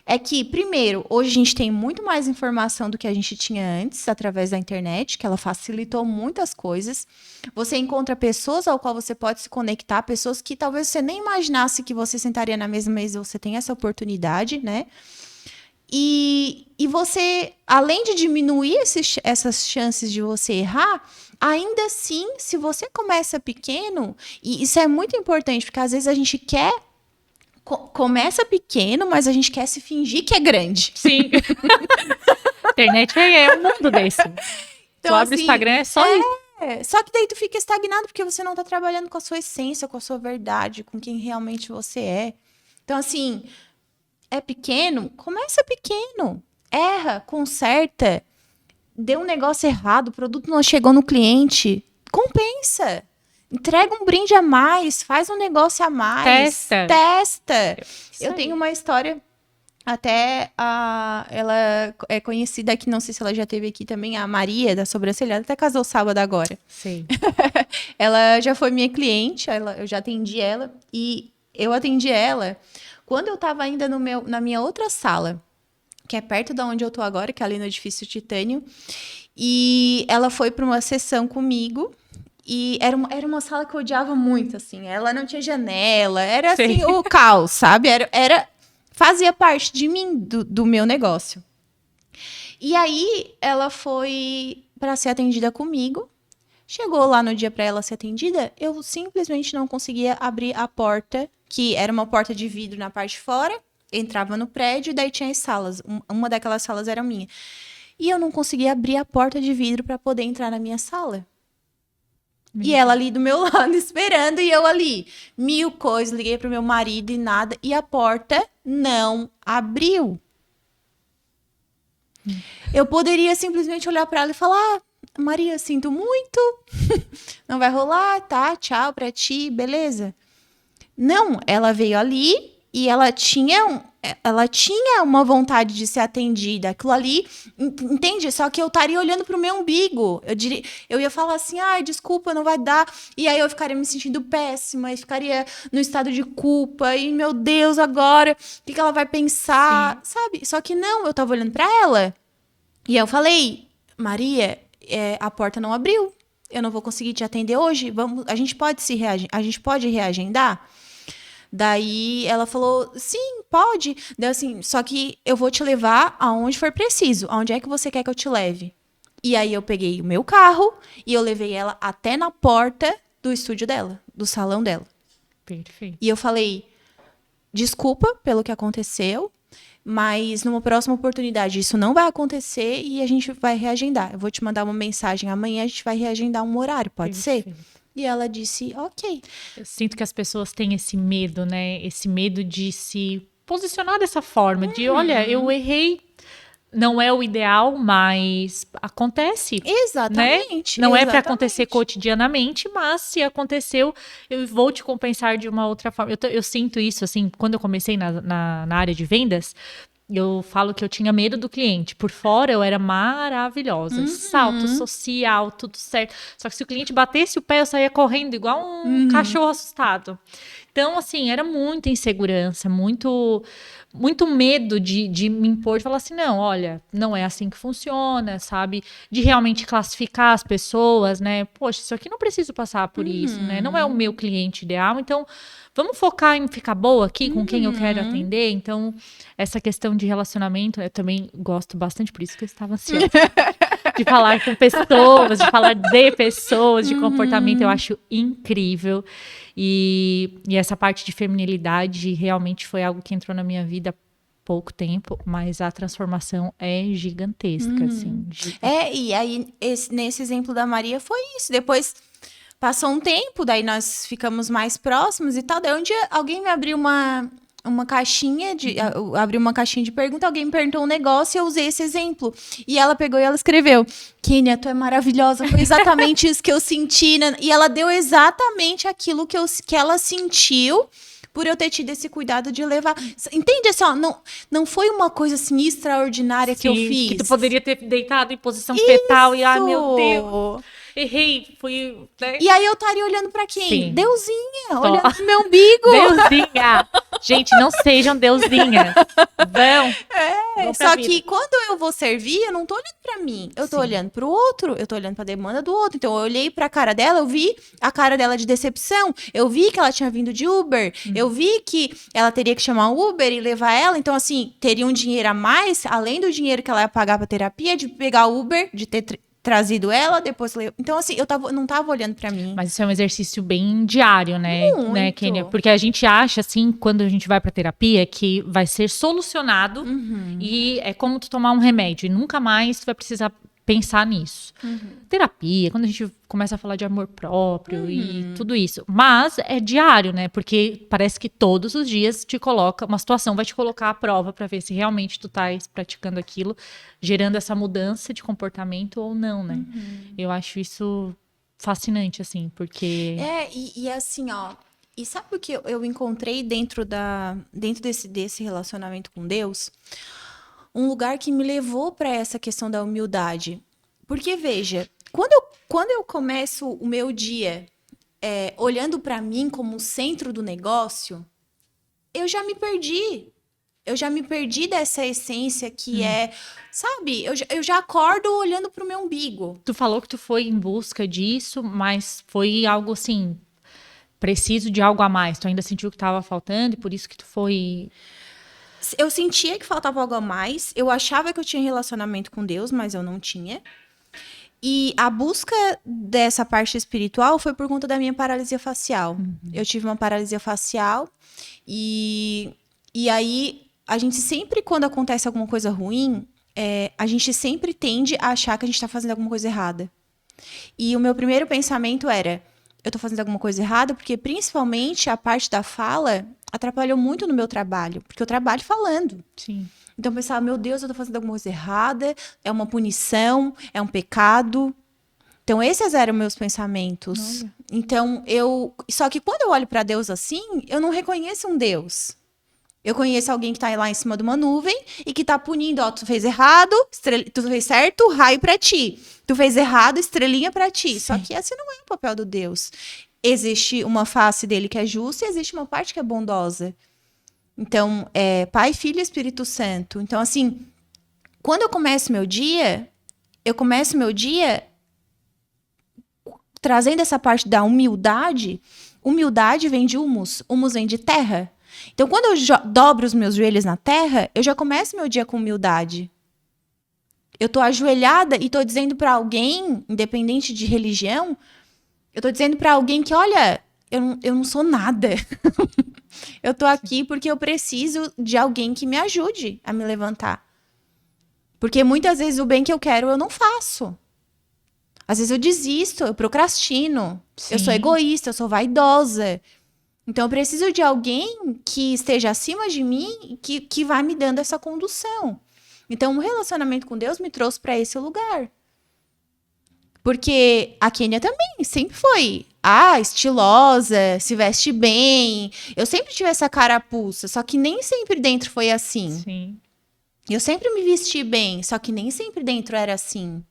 é que, primeiro, hoje a gente tem muito mais informação do que a gente tinha antes, através da internet, que ela facilitou muitas coisas. Você encontra pessoas ao qual você pode se conectar, pessoas que talvez você nem imaginasse que você sentaria na mesma mesa, você tem essa oportunidade, né? E você, além de diminuir essas chances de você errar, ainda assim, se você começa pequeno, e isso é muito importante, porque às vezes a gente quer começa pequeno, mas a gente quer se fingir que é grande. Sim. Internet é um mundo desse. Então, tu abre assim, o Instagram, é só isso. Só que daí tu fica estagnado porque você não tá trabalhando com a sua essência, com a sua verdade, com quem realmente você é. Então, assim, é pequeno? Começa pequeno. Erra, conserta. Deu um negócio errado, o produto não chegou no cliente. Compensa. Entrega um brinde a mais, faz um negócio a mais. Testa. Eu tenho uma história, até ela é conhecida aqui, não sei se ela já esteve aqui também, a Maria, da sobrancelha, até casou sábado agora. Sim. Ela já foi minha cliente, eu já atendi ela, e eu atendi ela quando eu estava ainda na minha outra sala, que é perto de onde eu tô agora, que é ali no edifício Titânio, e ela foi para uma sessão comigo. E era uma sala que eu odiava muito, assim. Ela não tinha janela, era assim, o caos, sabe? Fazia parte de mim, do meu negócio. E aí, ela foi para ser atendida comigo. Chegou lá no dia para ela ser atendida, eu simplesmente não conseguia abrir a porta, que era uma porta de vidro na parte de fora, entrava no prédio e daí tinha as salas. Uma daquelas salas era minha. E eu não conseguia abrir a porta de vidro para poder entrar na minha sala. E ela ali do meu lado esperando, e eu ali, mil coisas, liguei pro meu marido e nada, e a porta não abriu. Eu poderia simplesmente olhar para ela e falar: Maria, sinto muito, não vai rolar, tá? Tchau pra ti, beleza? Não, ela veio ali e ela tinha uma vontade de ser atendida. Aquilo ali, entende? Só que eu estaria olhando pro meu umbigo. Eu ia falar assim: ai, desculpa, não vai dar. E aí eu ficaria me sentindo péssima, e ficaria no estado de culpa. E, meu Deus, agora, o que ela vai pensar? Sim. Sabe? Só que não, eu tava olhando pra ela. E eu falei: Maria, a porta não abriu. Eu não vou conseguir te atender hoje. A gente pode reagendar? Daí ela falou: sim, pode. Daí assim, só que eu vou te levar aonde for preciso. Aonde é que você quer que eu te leve? E aí eu peguei o meu carro e eu levei ela até na porta do estúdio dela, do salão dela. Perfeito. E eu falei: desculpa pelo que aconteceu, mas numa próxima oportunidade isso não vai acontecer e a gente vai reagendar. Eu vou te mandar uma mensagem amanhã, a gente vai reagendar um horário, pode ser? E ela disse: ok. Eu sinto que as pessoas têm esse medo, né? Esse medo de se posicionar dessa forma, de olha, eu errei, não é o ideal, mas acontece. Exatamente. Né? Não é para acontecer cotidianamente, mas se aconteceu, eu vou te compensar de uma outra forma. Eu sinto isso, assim, quando eu comecei na área de vendas, eu falo que eu tinha medo do cliente. Por fora, eu era maravilhosa. Salto social, tudo certo. Só que se o cliente batesse o pé, eu saía correndo igual um cachorro assustado. Então, assim, era muita insegurança, muito medo de me impor, de falar assim, não, olha, não é assim que funciona, sabe? De realmente classificar as pessoas, né? Poxa, isso aqui não preciso passar por isso, né? Não é o meu cliente ideal, então vamos focar em ficar boa aqui com quem eu quero atender. Então, essa questão de relacionamento, eu também gosto bastante, por isso que eu estava ansiosa. De falar com pessoas, de falar de pessoas, de comportamento, eu acho incrível. E essa parte de feminilidade realmente foi algo que entrou na minha vida há pouco tempo, mas a transformação é gigantesca, assim. E aí, nesse exemplo da Maria, foi isso. Depois passou um tempo, daí nós ficamos mais próximos e tal. Daí um dia alguém me abriu uma caixinha abriu uma caixinha de pergunta, alguém me perguntou um negócio e eu usei esse exemplo. E ela pegou e ela escreveu: Kênia, tu é maravilhosa, foi exatamente isso que eu senti. E ela deu exatamente aquilo que ela sentiu por eu ter tido esse cuidado de levar. Entende? Assim, ó, não foi uma coisa assim extraordinária que eu fiz. Que tu poderia ter deitado em posição fetal e, ai, meu Deus, errei, fui... Né? E aí eu estaria olhando pra quem? Sim. Deusinha, olhando pro meu umbigo. Deusinha. Gente, não sejam deusinhas. Vão pra Só vida. que quando eu vou servir, eu não tô olhando pra mim. Eu tô Sim. olhando pro outro, eu tô olhando pra demanda do outro. Então eu olhei pra cara dela, eu vi a cara dela de decepção. Eu vi que ela tinha vindo de Uber. Eu vi que ela teria que chamar um Uber e levar ela. Então, assim, teria um dinheiro a mais, além do dinheiro que ela ia pagar pra terapia, de pegar o Uber, de ter trazido ela, depois... Então, assim, não tava olhando pra mim. Mas isso é um exercício bem diário, né, Muito. Kênia? Porque a gente acha, assim, quando a gente vai pra terapia, que vai ser solucionado e é como tu tomar um remédio. E nunca mais tu vai precisar pensar nisso. Terapia, quando a gente começa a falar de amor próprio e tudo isso. Mas é diário, né? Porque parece que todos os dias te coloca, uma situação vai te colocar à prova pra ver se realmente tu estás praticando aquilo, gerando essa mudança de comportamento ou não, né? Eu acho isso fascinante, assim, porque... E assim, ó. E sabe o que eu encontrei dentro desse relacionamento com Deus? Um lugar que me levou para essa questão da humildade. Porque, veja, quando eu começo o meu dia olhando para mim como o centro do negócio, eu já me perdi. Eu já me perdi dessa essência que sabe? Eu já acordo olhando pro meu umbigo. Tu falou que tu foi em busca disso, mas foi algo assim, preciso de algo a mais. Tu ainda sentiu que estava faltando e por isso que tu foi... Eu sentia que faltava algo a mais. Eu achava que eu tinha relacionamento com Deus, mas eu não tinha. E a busca dessa parte espiritual foi por conta da minha paralisia facial. Eu tive uma paralisia facial e aí a gente sempre, quando acontece alguma coisa ruim, a gente sempre tende a achar que a gente está fazendo alguma coisa errada. E o meu primeiro pensamento era, eu tô fazendo alguma coisa errada, porque principalmente a parte da fala atrapalhou muito no meu trabalho, porque eu trabalho falando. Sim. Então eu pensava, meu Deus, eu tô fazendo alguma coisa errada, é uma punição, é um pecado. Então esses eram meus pensamentos. Olha. Então só que quando eu olho para Deus assim, eu não reconheço um Deus. Eu conheço alguém que tá lá em cima de uma nuvem e que tá punindo, ó, tu fez errado, tu fez certo, raio pra ti. Tu fez errado, estrelinha pra ti. Só que esse não é o papel do Deus. Existe uma face dele que é justa e existe uma parte que é bondosa. Então, Pai, Filho e Espírito Santo. Então, assim, quando eu começo meu dia trazendo essa parte da humildade. Humildade vem de humus vem de terra. Então, quando eu dobro os meus joelhos na terra, eu já começo meu dia com humildade. Eu tô ajoelhada e tô dizendo para alguém, independente de religião, eu tô dizendo para alguém que, olha, eu não sou nada. Eu tô aqui porque eu preciso de alguém que me ajude a me levantar. Porque muitas vezes o bem que eu quero eu não faço. Às vezes eu desisto, eu procrastino. Sim. Eu sou egoísta, eu sou vaidosa. Então, eu preciso de alguém que esteja acima de mim e que vai me dando essa condução. Então, o relacionamento com Deus me trouxe para esse lugar. Porque a Kênia também sempre foi estilosa, se veste bem. Eu sempre tive essa carapuça, só que nem sempre dentro foi assim. Sim. Eu sempre me vesti bem, só que nem sempre dentro era assim.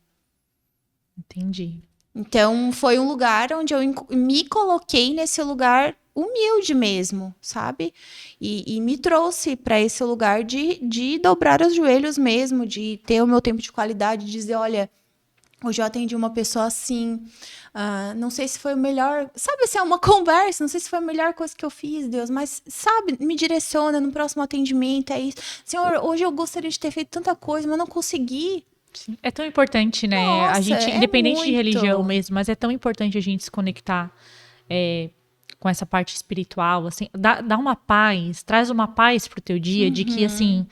Entendi. Então, foi um lugar onde eu me coloquei nesse lugar humilde mesmo, sabe? E me trouxe para esse lugar de dobrar os joelhos mesmo, de ter o meu tempo de qualidade, de dizer, olha, hoje eu atendi uma pessoa assim, não sei se foi o melhor, sabe, assim, é uma conversa, não sei se foi a melhor coisa que eu fiz, Deus, mas, sabe, me direciona no próximo atendimento, é isso. Senhor, hoje eu gostaria de ter feito tanta coisa, mas não consegui. Sim. É tão importante, né? Nossa, a gente, independente de muito. religião mesmo, mas é tão importante a gente se conectar com essa parte espiritual, assim, dá uma paz, traz uma paz pro teu dia, de que, assim,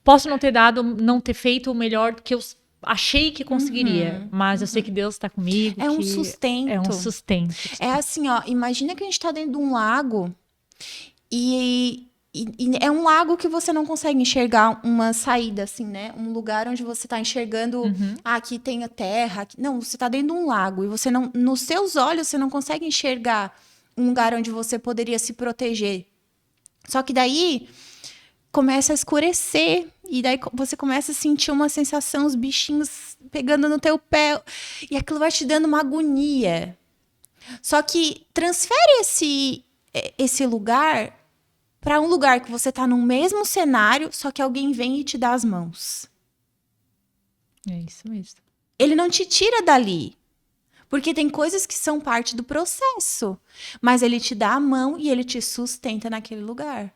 posso não ter feito o melhor do que eu achei que conseguiria, mas eu sei que Deus está comigo. É um sustento. É um sustento. É assim, ó, imagina que a gente tá dentro de um lago e é um lago que você não consegue enxergar uma saída, assim, né? Um lugar onde você tá enxergando, aqui tem a terra. Aqui... Não, você tá dentro de um lago e você não, nos seus olhos, você não consegue enxergar um lugar onde você poderia se proteger. Só que daí começa a escurecer e daí você começa a sentir uma sensação, os bichinhos pegando no teu pé e aquilo vai te dando uma agonia. Só que transfere esse lugar para um lugar que você tá no mesmo cenário, só que alguém vem e te dá as mãos. É isso mesmo. Ele não te tira dali. Porque tem coisas que são parte do processo. Mas ele te dá a mão e ele te sustenta naquele lugar.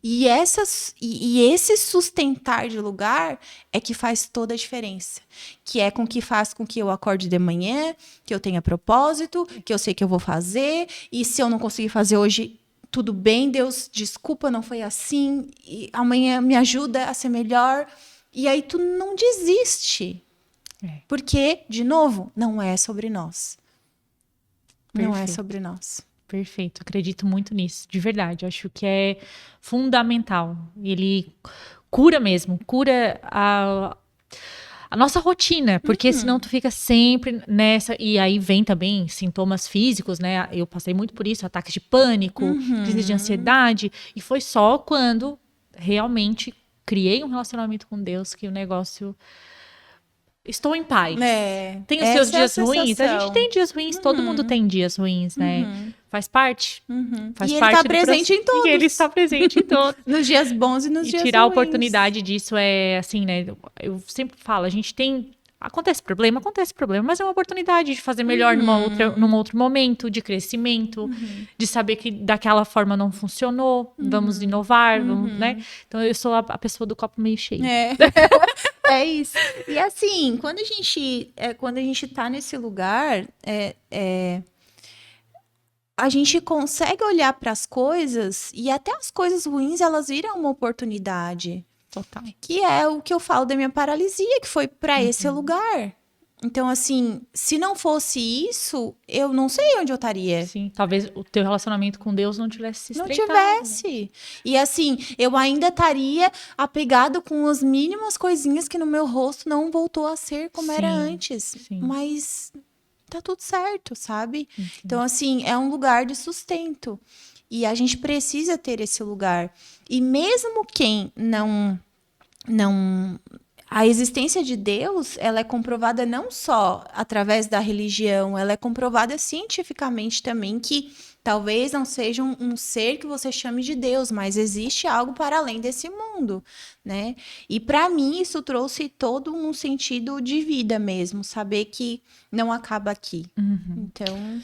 E esse sustentar de lugar é que faz toda a diferença. Que é com que faz com que eu acorde de manhã, que eu tenha propósito, que eu sei que eu vou fazer. E se eu não conseguir fazer hoje, tudo bem, Deus, desculpa, não foi assim. E amanhã me ajuda a ser melhor. E aí tu não desiste. Porque, de novo, não é sobre nós. Não é sobre nós. Perfeito, acredito muito nisso, de verdade. Acho que é fundamental. Ele cura mesmo, cura a nossa rotina, porque senão tu fica sempre nessa. E aí vem também sintomas físicos, né? Eu passei muito por isso, ataques de pânico, crise de ansiedade. E foi só quando realmente criei um relacionamento com Deus que o negócio. Estou em paz. Tem os seus dias ruins. A gente tem dias ruins, todo mundo tem dias ruins, né? Faz parte. Faz e parte ele está presente em todos. E ele está presente em todos. Nos dias bons e nos dias ruins. E tirar a oportunidade disso é assim, né? Eu sempre falo, a gente tem... Acontece problema, mas é uma oportunidade de fazer melhor num outro momento, de crescimento, de saber que daquela forma não funcionou, vamos inovar, vamos, né? Então, eu sou a pessoa do copo meio cheio. É isso. E assim, quando a gente tá nesse lugar, a gente consegue olhar para as coisas e até as coisas ruins, elas viram uma oportunidade. Total. Que é o que eu falo da minha paralisia, que foi para esse lugar. Então, assim, se não fosse isso, eu não sei onde eu estaria. Sim, talvez o teu relacionamento com Deus não tivesse se estreitado. Não tivesse. E assim, eu ainda estaria apegado com as mínimas coisinhas que no meu rosto não voltou a ser como era antes. Sim. Mas tá tudo certo, sabe? Então, assim, é um lugar de sustento. E a gente precisa ter esse lugar. E mesmo quem não... A existência de Deus, ela é comprovada não só através da religião, ela é comprovada cientificamente também que talvez não seja um ser que você chame de Deus, mas existe algo para além desse mundo, né? E para mim isso trouxe todo um sentido de vida mesmo, saber que não acaba aqui. Então...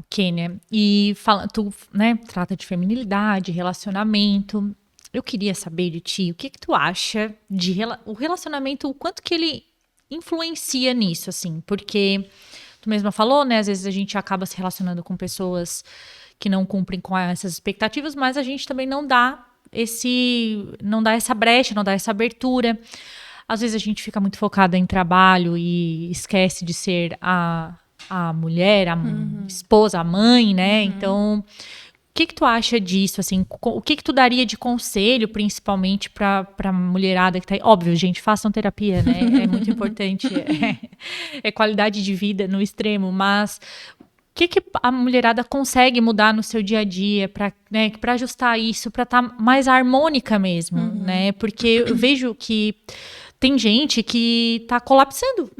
Kênia, e tu, né, trata de feminilidade, relacionamento. Eu queria saber de ti, o que tu acha de o relacionamento, o quanto que ele influencia nisso, assim? Porque tu mesma falou, né, às vezes a gente acaba se relacionando com pessoas que não cumprem com essas expectativas, mas a gente também não dá essa brecha, não dá essa abertura. Às vezes a gente fica muito focada em trabalho e esquece de ser a mulher, a esposa, a mãe, né? Então, o que tu acha disso, assim? O que tu daria de conselho, principalmente pra mulherada que tá aí? Óbvio, gente, façam terapia, né? É muito importante. É qualidade de vida no extremo, mas o que a mulherada consegue mudar no seu dia a dia pra ajustar isso, pra estar mais harmônica mesmo, né? Porque eu vejo que tem gente que tá colapsando.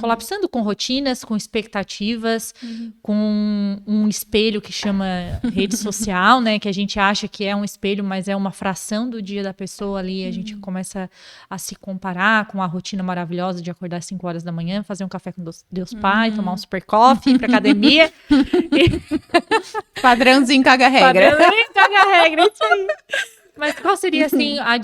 Colapsando com rotinas, com expectativas, com um espelho que chama rede social, né? Que a gente acha que é um espelho, mas é uma fração do dia da pessoa ali. A gente começa a se comparar com a rotina maravilhosa de acordar às 5 horas da manhã, fazer um café com Deus Pai, tomar um super coffee, ir pra academia. Padrãozinho caga regra. Padrãozinho caga regra, isso aí. Mas qual seria, assim, a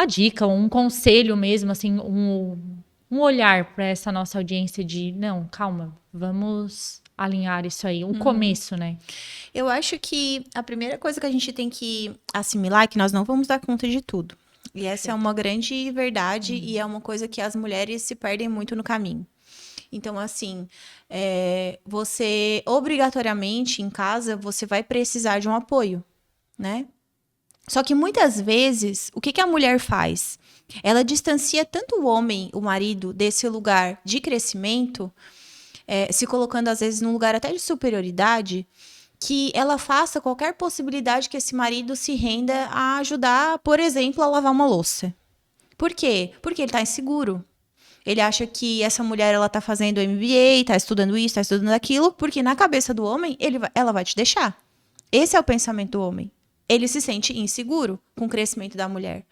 dica, um conselho mesmo, assim, um olhar para essa nossa audiência de, não, calma, vamos alinhar isso aí, um começo, né? Eu acho que a primeira coisa que a gente tem que assimilar é que nós não vamos dar conta de tudo. E essa é uma grande verdade e é uma coisa que as mulheres se perdem muito no caminho. Então, assim, você obrigatoriamente em casa, você vai precisar de um apoio, né? Só que muitas vezes, o que a mulher faz? Ela distancia tanto o homem, o marido, desse lugar de crescimento, se colocando às vezes num lugar até de superioridade, que ela faça qualquer possibilidade que esse marido se renda a ajudar, por exemplo, a lavar uma louça. Por quê? Porque ele tá inseguro. Ele acha que essa mulher, ela tá fazendo MBA, tá estudando isso, tá estudando aquilo, porque na cabeça do homem, ela vai te deixar. Esse é o pensamento do homem. Ele se sente inseguro com o crescimento da mulher.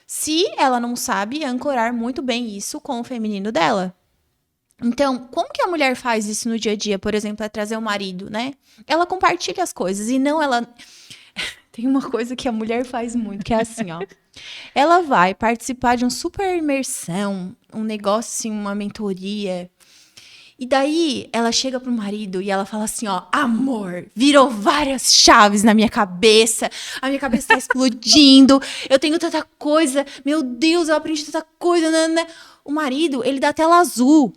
Se ela não sabe ancorar muito bem isso com o feminino dela. Então, como que a mulher faz isso no dia a dia? Por exemplo, é trazer o marido, né? Ela compartilha as coisas e não ela... Tem uma coisa que a mulher faz muito, que é assim, ó. Ela vai participar de um super imersão, um negócio assim, uma mentoria. E daí, ela chega pro marido e ela fala assim, ó, amor, virou várias chaves na minha cabeça, a minha cabeça tá explodindo, eu tenho tanta coisa, meu Deus, eu aprendi tanta coisa, né? O marido, ele dá tela azul.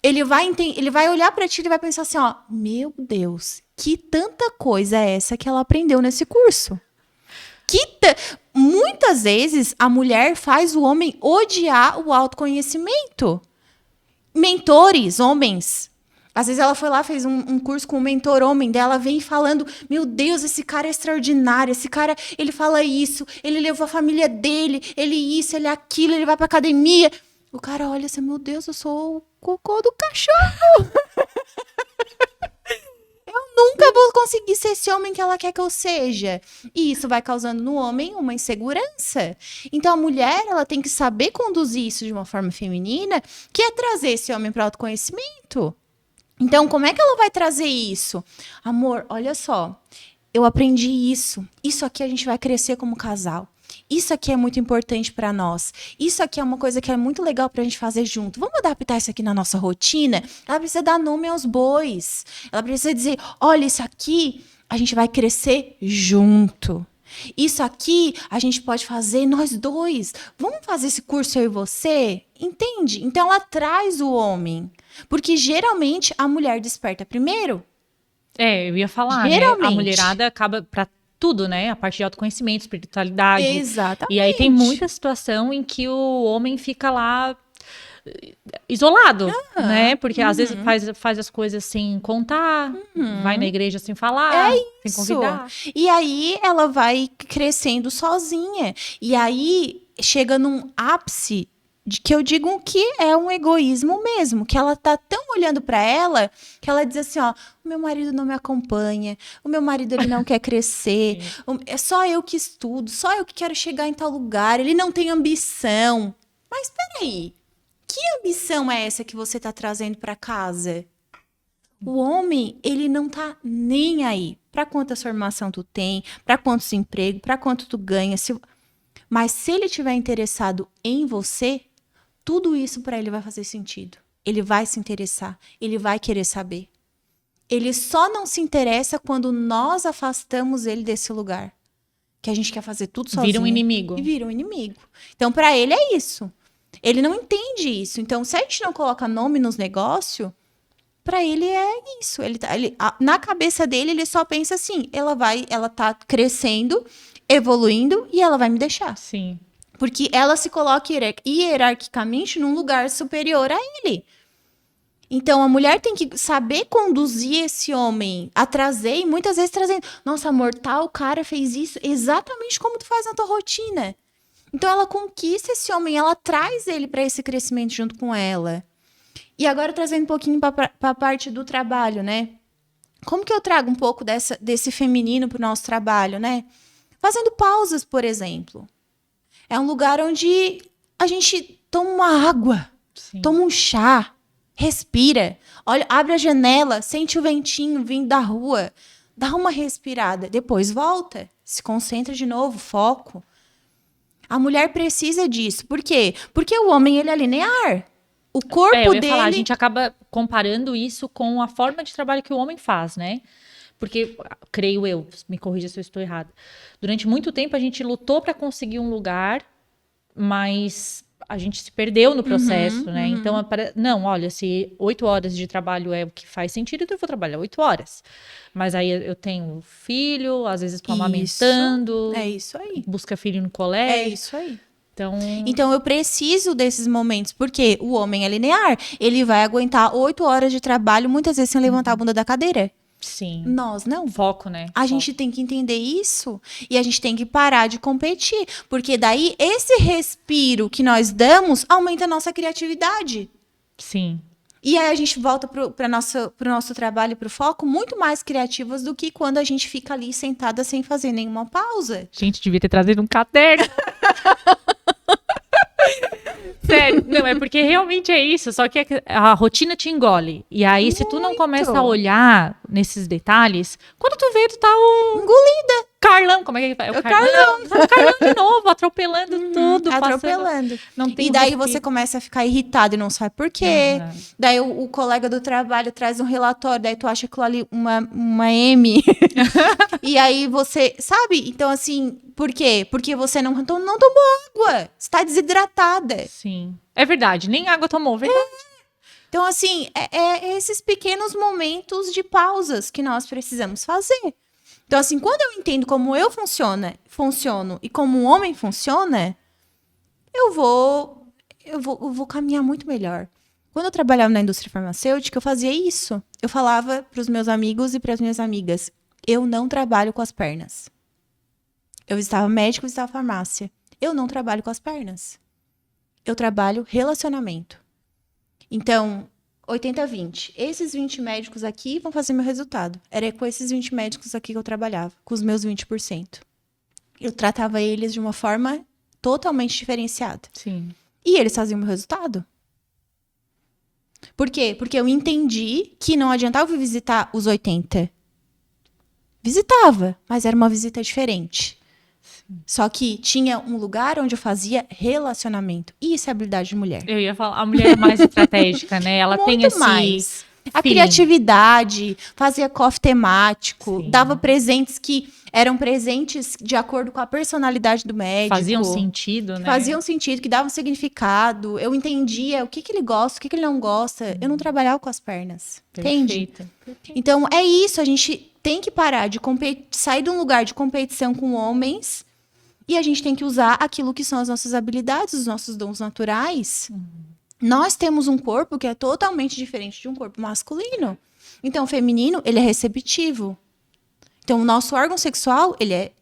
Ele vai olhar pra ti e vai pensar assim, ó, meu Deus, que tanta coisa é essa que ela aprendeu nesse curso? Muitas vezes, a mulher faz o homem odiar o autoconhecimento. Mentores, homens. Às vezes ela foi lá, fez um curso com um mentor homem dela, vem falando, meu Deus, esse cara é extraordinário, esse cara, ele fala isso, ele levou a família dele, ele isso, ele aquilo, ele vai pra academia. O cara olha assim, meu Deus, eu sou o cocô do cachorro. Nunca vou conseguir ser esse homem que ela quer que eu seja. E isso vai causando no homem uma insegurança. Então, a mulher, ela tem que saber conduzir isso de uma forma feminina, que é trazer esse homem para o autoconhecimento. Então, como é que ela vai trazer isso? Amor, olha só, eu aprendi isso. Isso aqui a gente vai crescer como casal. Isso aqui é muito importante para nós. Isso aqui é uma coisa que é muito legal pra gente fazer junto. Vamos adaptar isso aqui na nossa rotina? Ela precisa dar nome aos bois. Ela precisa dizer, olha, isso aqui a gente vai crescer junto. Isso aqui a gente pode fazer nós dois. Vamos fazer esse curso eu e você? Entende? Então ela traz o homem. Porque geralmente a mulher desperta primeiro. Eu ia falar, Geralmente. né? A mulherada acaba pra tudo, né? A parte de autoconhecimento, espiritualidade. Exatamente. E aí tem muita situação em que o homem fica lá isolado, né? Porque às vezes faz as coisas sem contar, vai na igreja sem falar, sem convidar. E aí ela vai crescendo sozinha. E aí chega num ápice de que eu digo que é um egoísmo mesmo, que ela tá tão olhando pra ela que ela diz assim, ó, o meu marido não me acompanha, o meu marido ele não quer crescer, é só eu que estudo, só eu que quero chegar em tal lugar, ele não tem ambição. Mas peraí, que ambição é essa que você tá trazendo pra casa? O homem, ele não tá nem aí pra quantas formação tu tem, pra quantos empregos, pra quanto tu ganha, mas se ele tiver interessado em você, tudo isso para ele vai fazer sentido. Ele vai se interessar, ele vai querer saber. Ele só não se interessa quando nós afastamos ele desse lugar. Que a gente quer fazer tudo sozinho. Vira um inimigo. E vira um inimigo. Então, para ele é isso. Ele não entende isso. Então, se a gente não coloca nome nos negócios, para ele é isso. Na cabeça dele, ele só pensa assim, ela tá crescendo, evoluindo e ela vai me deixar. Sim. Porque ela se coloca hierarquicamente num lugar superior a ele. Então, a mulher tem que saber conduzir esse homem a trazer, e muitas vezes trazendo, nossa, amor, tal cara fez isso exatamente como tu faz na tua rotina. Então, ela conquista esse homem, ela traz ele para esse crescimento junto com ela. E agora, trazendo um pouquinho para a parte do trabalho, né? Como que eu trago um pouco desse feminino para o nosso trabalho, né? Fazendo pausas, por exemplo. É um lugar onde a gente toma uma água, toma um chá, respira. Olha, abre a janela, sente o ventinho vindo da rua, dá uma respirada, depois volta, se concentra de novo, foco. A mulher precisa disso. Por quê? Porque o homem, ele é linear. O corpo eu ia dele... falar, a gente acaba comparando isso com a forma de trabalho que o homem faz, né? Porque, creio eu, me corrija se eu estou errada, durante muito tempo a gente lutou para conseguir um lugar, mas a gente se perdeu no processo, né? Então, não, olha, se 8 horas de trabalho é o que faz sentido, então eu vou trabalhar 8 horas. Mas aí eu tenho filho, às vezes estou amamentando. É isso aí. Busca filho no colégio. É isso aí. Então eu preciso desses momentos, porque o homem é linear. Ele vai aguentar 8 horas de trabalho, muitas vezes sem levantar a bunda da cadeira. Sim. Nós não. Foco, né? A gente tem que entender isso e a gente tem que parar de competir, porque daí esse respiro que nós damos aumenta a nossa criatividade. Sim. E aí a gente volta pro nosso trabalho, pro foco, muito mais criativas do que quando a gente fica ali sentada sem fazer nenhuma pausa. Gente, devia ter trazido um caderno. Sério, não, é porque realmente é isso, só que a rotina te engole. E aí, se tu não começa a olhar nesses detalhes, quando tu vê, tu tá engolida. Carlão, como é que é? O Carlão. O Carlão de novo, atropelando tudo. Atropelando. Não tem e daí respiro. você começa a ficar irritado e não sabe por quê. Daí o colega do trabalho traz um relatório, daí tu acha aquilo ali uma M. E aí você, sabe? Então, assim, por quê? Porque você não tomou água. Você tá desidratada. Sim. É verdade, nem água tomou, verdade. Então, assim, é esses pequenos momentos de pausas que nós precisamos fazer. Então, assim, quando eu entendo como eu funciono e como um homem funciona, eu vou caminhar muito melhor. Quando eu trabalhava na indústria farmacêutica, eu fazia isso. Eu falava para os meus amigos e para as minhas amigas, eu não trabalho com as pernas. Eu estava médico, eu estava farmácia. Eu não trabalho com as pernas. Eu trabalho relacionamento. Então, 80-20. Esses 20 médicos aqui vão fazer meu resultado. Era com esses 20 médicos aqui que eu trabalhava, com os meus 20%. Eu tratava eles de uma forma totalmente diferenciada. Sim. E eles faziam meu resultado. Por quê? Porque eu entendi que não adiantava eu visitar os 80. Visitava, mas era uma visita diferente. Só que tinha um lugar onde eu fazia relacionamento. E isso é habilidade de mulher. Eu ia falar, a mulher é mais estratégica, né? Ela Muito tem esse mais. A feeling. criatividade, fazia coffee temático, Sim. dava presentes que eram presentes de acordo com a personalidade do médico. Faziam sentido, né? Faziam sentido, que davam significado. Eu entendia o que ele gosta, o que ele não gosta. Eu não trabalhava com as pernas. Entende? Perfeito. Então, é isso. A gente tem que parar de sair de um lugar de competição com homens e a gente tem que usar aquilo que são as nossas habilidades, os nossos dons naturais. Nós temos um corpo que é totalmente diferente de um corpo masculino. Então, o feminino, ele é receptivo. Então, o nosso órgão sexual, ele é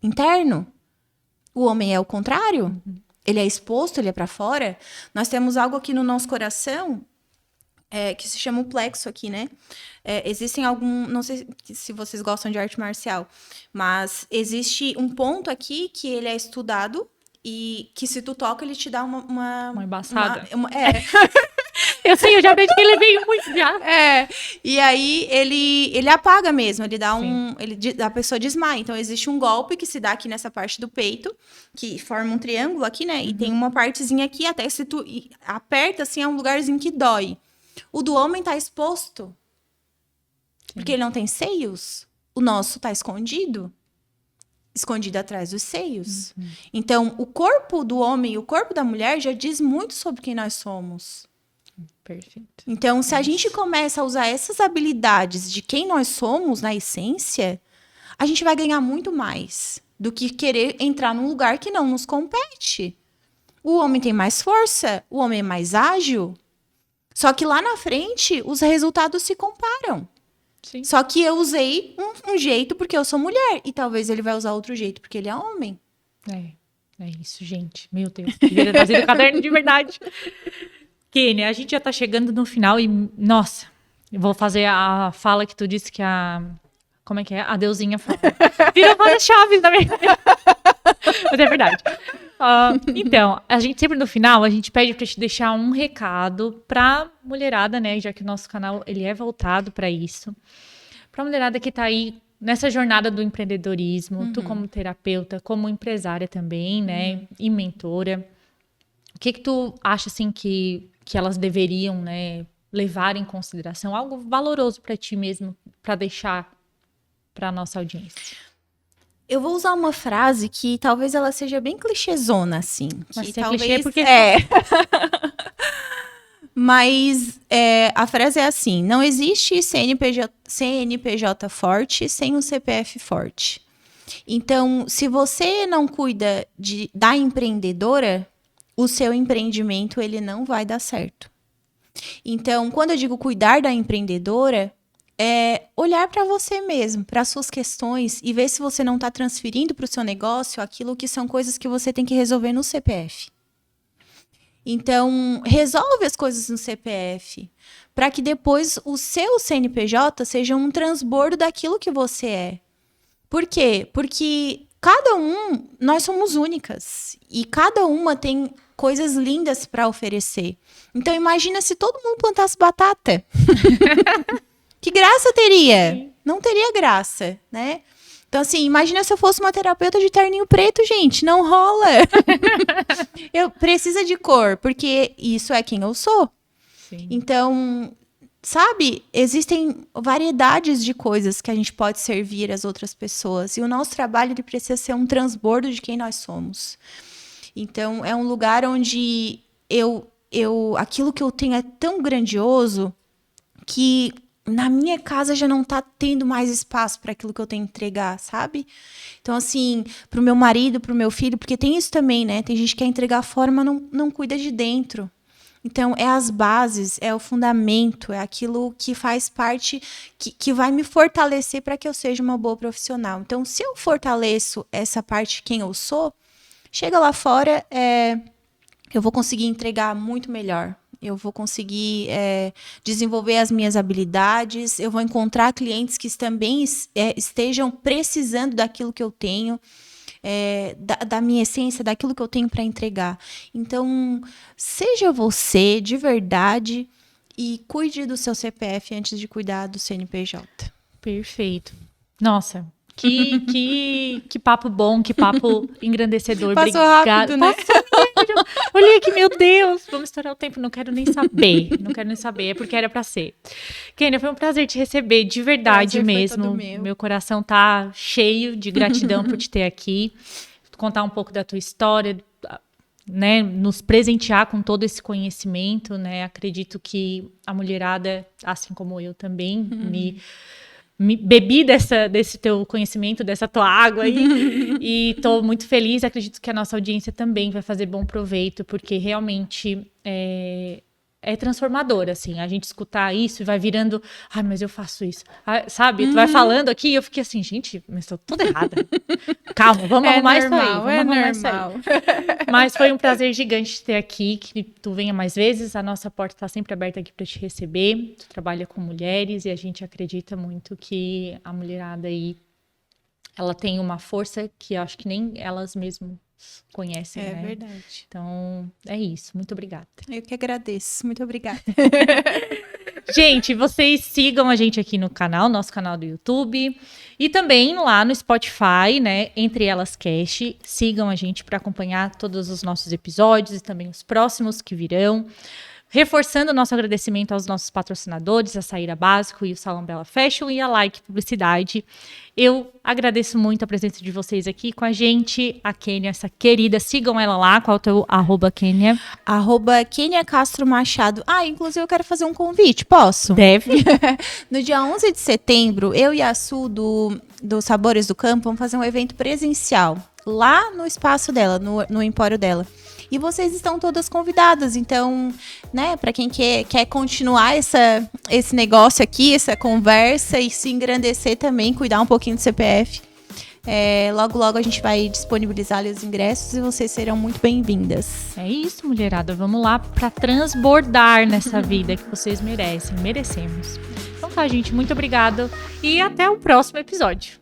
interno. O homem é o contrário. Ele é exposto, ele é para fora. Nós temos algo aqui no nosso coração que se chama o plexo aqui, né? Existem não sei se vocês gostam de arte marcial, mas existe um ponto aqui que ele é estudado e que se tu toca, ele te dá uma embaçada. Eu sei, eu já vejo que ele veio muito já. E aí ele apaga mesmo, ele dá a pessoa desmaia. Então existe um golpe que se dá aqui nessa parte do peito, que forma um triângulo aqui, né? E tem uma partezinha aqui, até se tu aperta, assim, é um lugarzinho que dói. O do homem tá exposto. Porque ele não tem seios. O nosso tá escondido atrás dos seios. Então, o corpo do homem e o corpo da mulher já diz muito sobre quem nós somos. Perfeito. Então, se a gente começa a usar essas habilidades de quem nós somos, na essência, a gente vai ganhar muito mais do que querer entrar num lugar que não nos compete. O homem tem mais força, o homem é mais ágil. Só que lá na frente, os resultados se comparam. Sim. Só que eu usei um jeito porque eu sou mulher. E talvez ele vai usar outro jeito porque ele é homem. É isso, gente. Meu Deus. Devia trazer o caderno de verdade. Kênia, a gente já tá chegando no final e, nossa, eu vou fazer a fala que tu disse que como é que é? A Deusinha fala. Virou várias chaves, na verdade. Mas é verdade. Então, a gente sempre no final, a gente pede pra te deixar um recado pra mulherada, né? Já que o nosso canal, ele é voltado pra isso. Pra mulherada que tá aí nessa jornada do empreendedorismo, tu como terapeuta, como empresária também, né? E mentora. O que tu acha, assim, que elas deveriam, né, levar em consideração? Algo valoroso pra ti mesmo, pra deixar pra nossa audiência. Eu vou usar uma frase que talvez ela seja bem clichêzona, assim. Mas que sem talvez clichê porque... Mas a frase é assim: não existe CNPJ forte sem um CPF forte. Então, se você não cuida da empreendedora, o seu empreendimento ele não vai dar certo. Então, quando eu digo cuidar da empreendedora, é olhar para você mesmo, para as suas questões e ver se você não está transferindo para o seu negócio aquilo que são coisas que você tem que resolver no CPF. Então, resolve as coisas no CPF, para que depois o seu CNPJ seja um transbordo daquilo que você é. Por quê? Porque nós somos únicas, e cada uma tem coisas lindas para oferecer. Então, imagina se todo mundo plantasse batata. Que graça teria? Sim. Não teria graça, né? Então, assim, imagina se eu fosse uma terapeuta de terninho preto, gente. Não rola. Eu preciso de cor, porque isso é quem eu sou. Sim. Então, sabe? Existem variedades de coisas que a gente pode servir às outras pessoas. E o nosso trabalho, ele precisa ser um transbordo de quem nós somos. Então, é um lugar onde aquilo que eu tenho é tão grandioso que na minha casa já não tá tendo mais espaço para aquilo que eu tenho que entregar, sabe? Então, assim, pro meu marido, pro meu filho, porque tem isso também, né? Tem gente que quer entregar fora, mas não cuida de dentro. Então, é as bases, é o fundamento, é aquilo que faz parte, que vai me fortalecer para que eu seja uma boa profissional. Então, se eu fortaleço essa parte de quem eu sou, chega lá fora, eu vou conseguir entregar muito melhor. Eu vou conseguir desenvolver as minhas habilidades, eu vou encontrar clientes que também estejam precisando daquilo que eu tenho, da minha essência, daquilo que eu tenho para entregar. Então, seja você de verdade e cuide do seu CPF antes de cuidar do CNPJ. Perfeito. Nossa, que papo bom, que papo engrandecedor. Passou rápido, né? Olha aqui, meu Deus. Vamos estourar o tempo, não quero nem saber. Não quero nem saber, é porque era pra ser. Kênia, foi um prazer te receber, de verdade mesmo. Meu coração tá cheio de gratidão por te ter aqui. Contar um pouco da tua história, né? Nos presentear com todo esse conhecimento, né? Acredito que a mulherada, assim como eu também, me bebi desse teu conhecimento, dessa tua água aí, e tô muito feliz, acredito que a nossa audiência também vai fazer bom proveito, porque realmente é transformador, assim, a gente escutar isso e vai virando, mas eu faço isso, sabe? Tu vai falando aqui e eu fiquei assim, gente, mas tô toda errada. Calma, vamos arrumar isso aí. Vamos arrumar isso aí. Mas foi um prazer gigante te ter aqui, que tu venha mais vezes, a nossa porta está sempre aberta aqui para te receber, tu trabalha com mulheres e a gente acredita muito que a mulherada aí, ela tem uma força que eu acho que nem elas mesmas conhecem, né? É verdade. Então, é isso. Muito obrigada. Eu que agradeço. Muito obrigada. Gente, vocês sigam a gente aqui no canal, nosso canal do YouTube. E também lá no Spotify, né? Entre Elas Cast. Sigam a gente para acompanhar todos os nossos episódios e também os próximos que virão. Reforçando o nosso agradecimento aos nossos patrocinadores, a Saíra Básico e o Salão Bela Fashion e a Like Publicidade. Eu agradeço muito a presença de vocês aqui com a gente, a Kênia, essa querida. Sigam ela lá, qual é o teu @ Kênia? @Kênia Castro Machado. Inclusive eu quero fazer um convite, posso? Deve. No dia 11 de setembro, eu e a Su do Sabores do Campo vamos fazer um evento presencial lá no espaço dela, no empório dela. E vocês estão todas convidadas, então, né, para quem quer continuar esse negócio aqui, essa conversa e se engrandecer também, cuidar um pouquinho do CPF, logo a gente vai disponibilizar ali os ingressos e vocês serão muito bem-vindas. É isso, mulherada, vamos lá para transbordar nessa vida que vocês merecemos. Então tá, gente, muito obrigada e até o próximo episódio.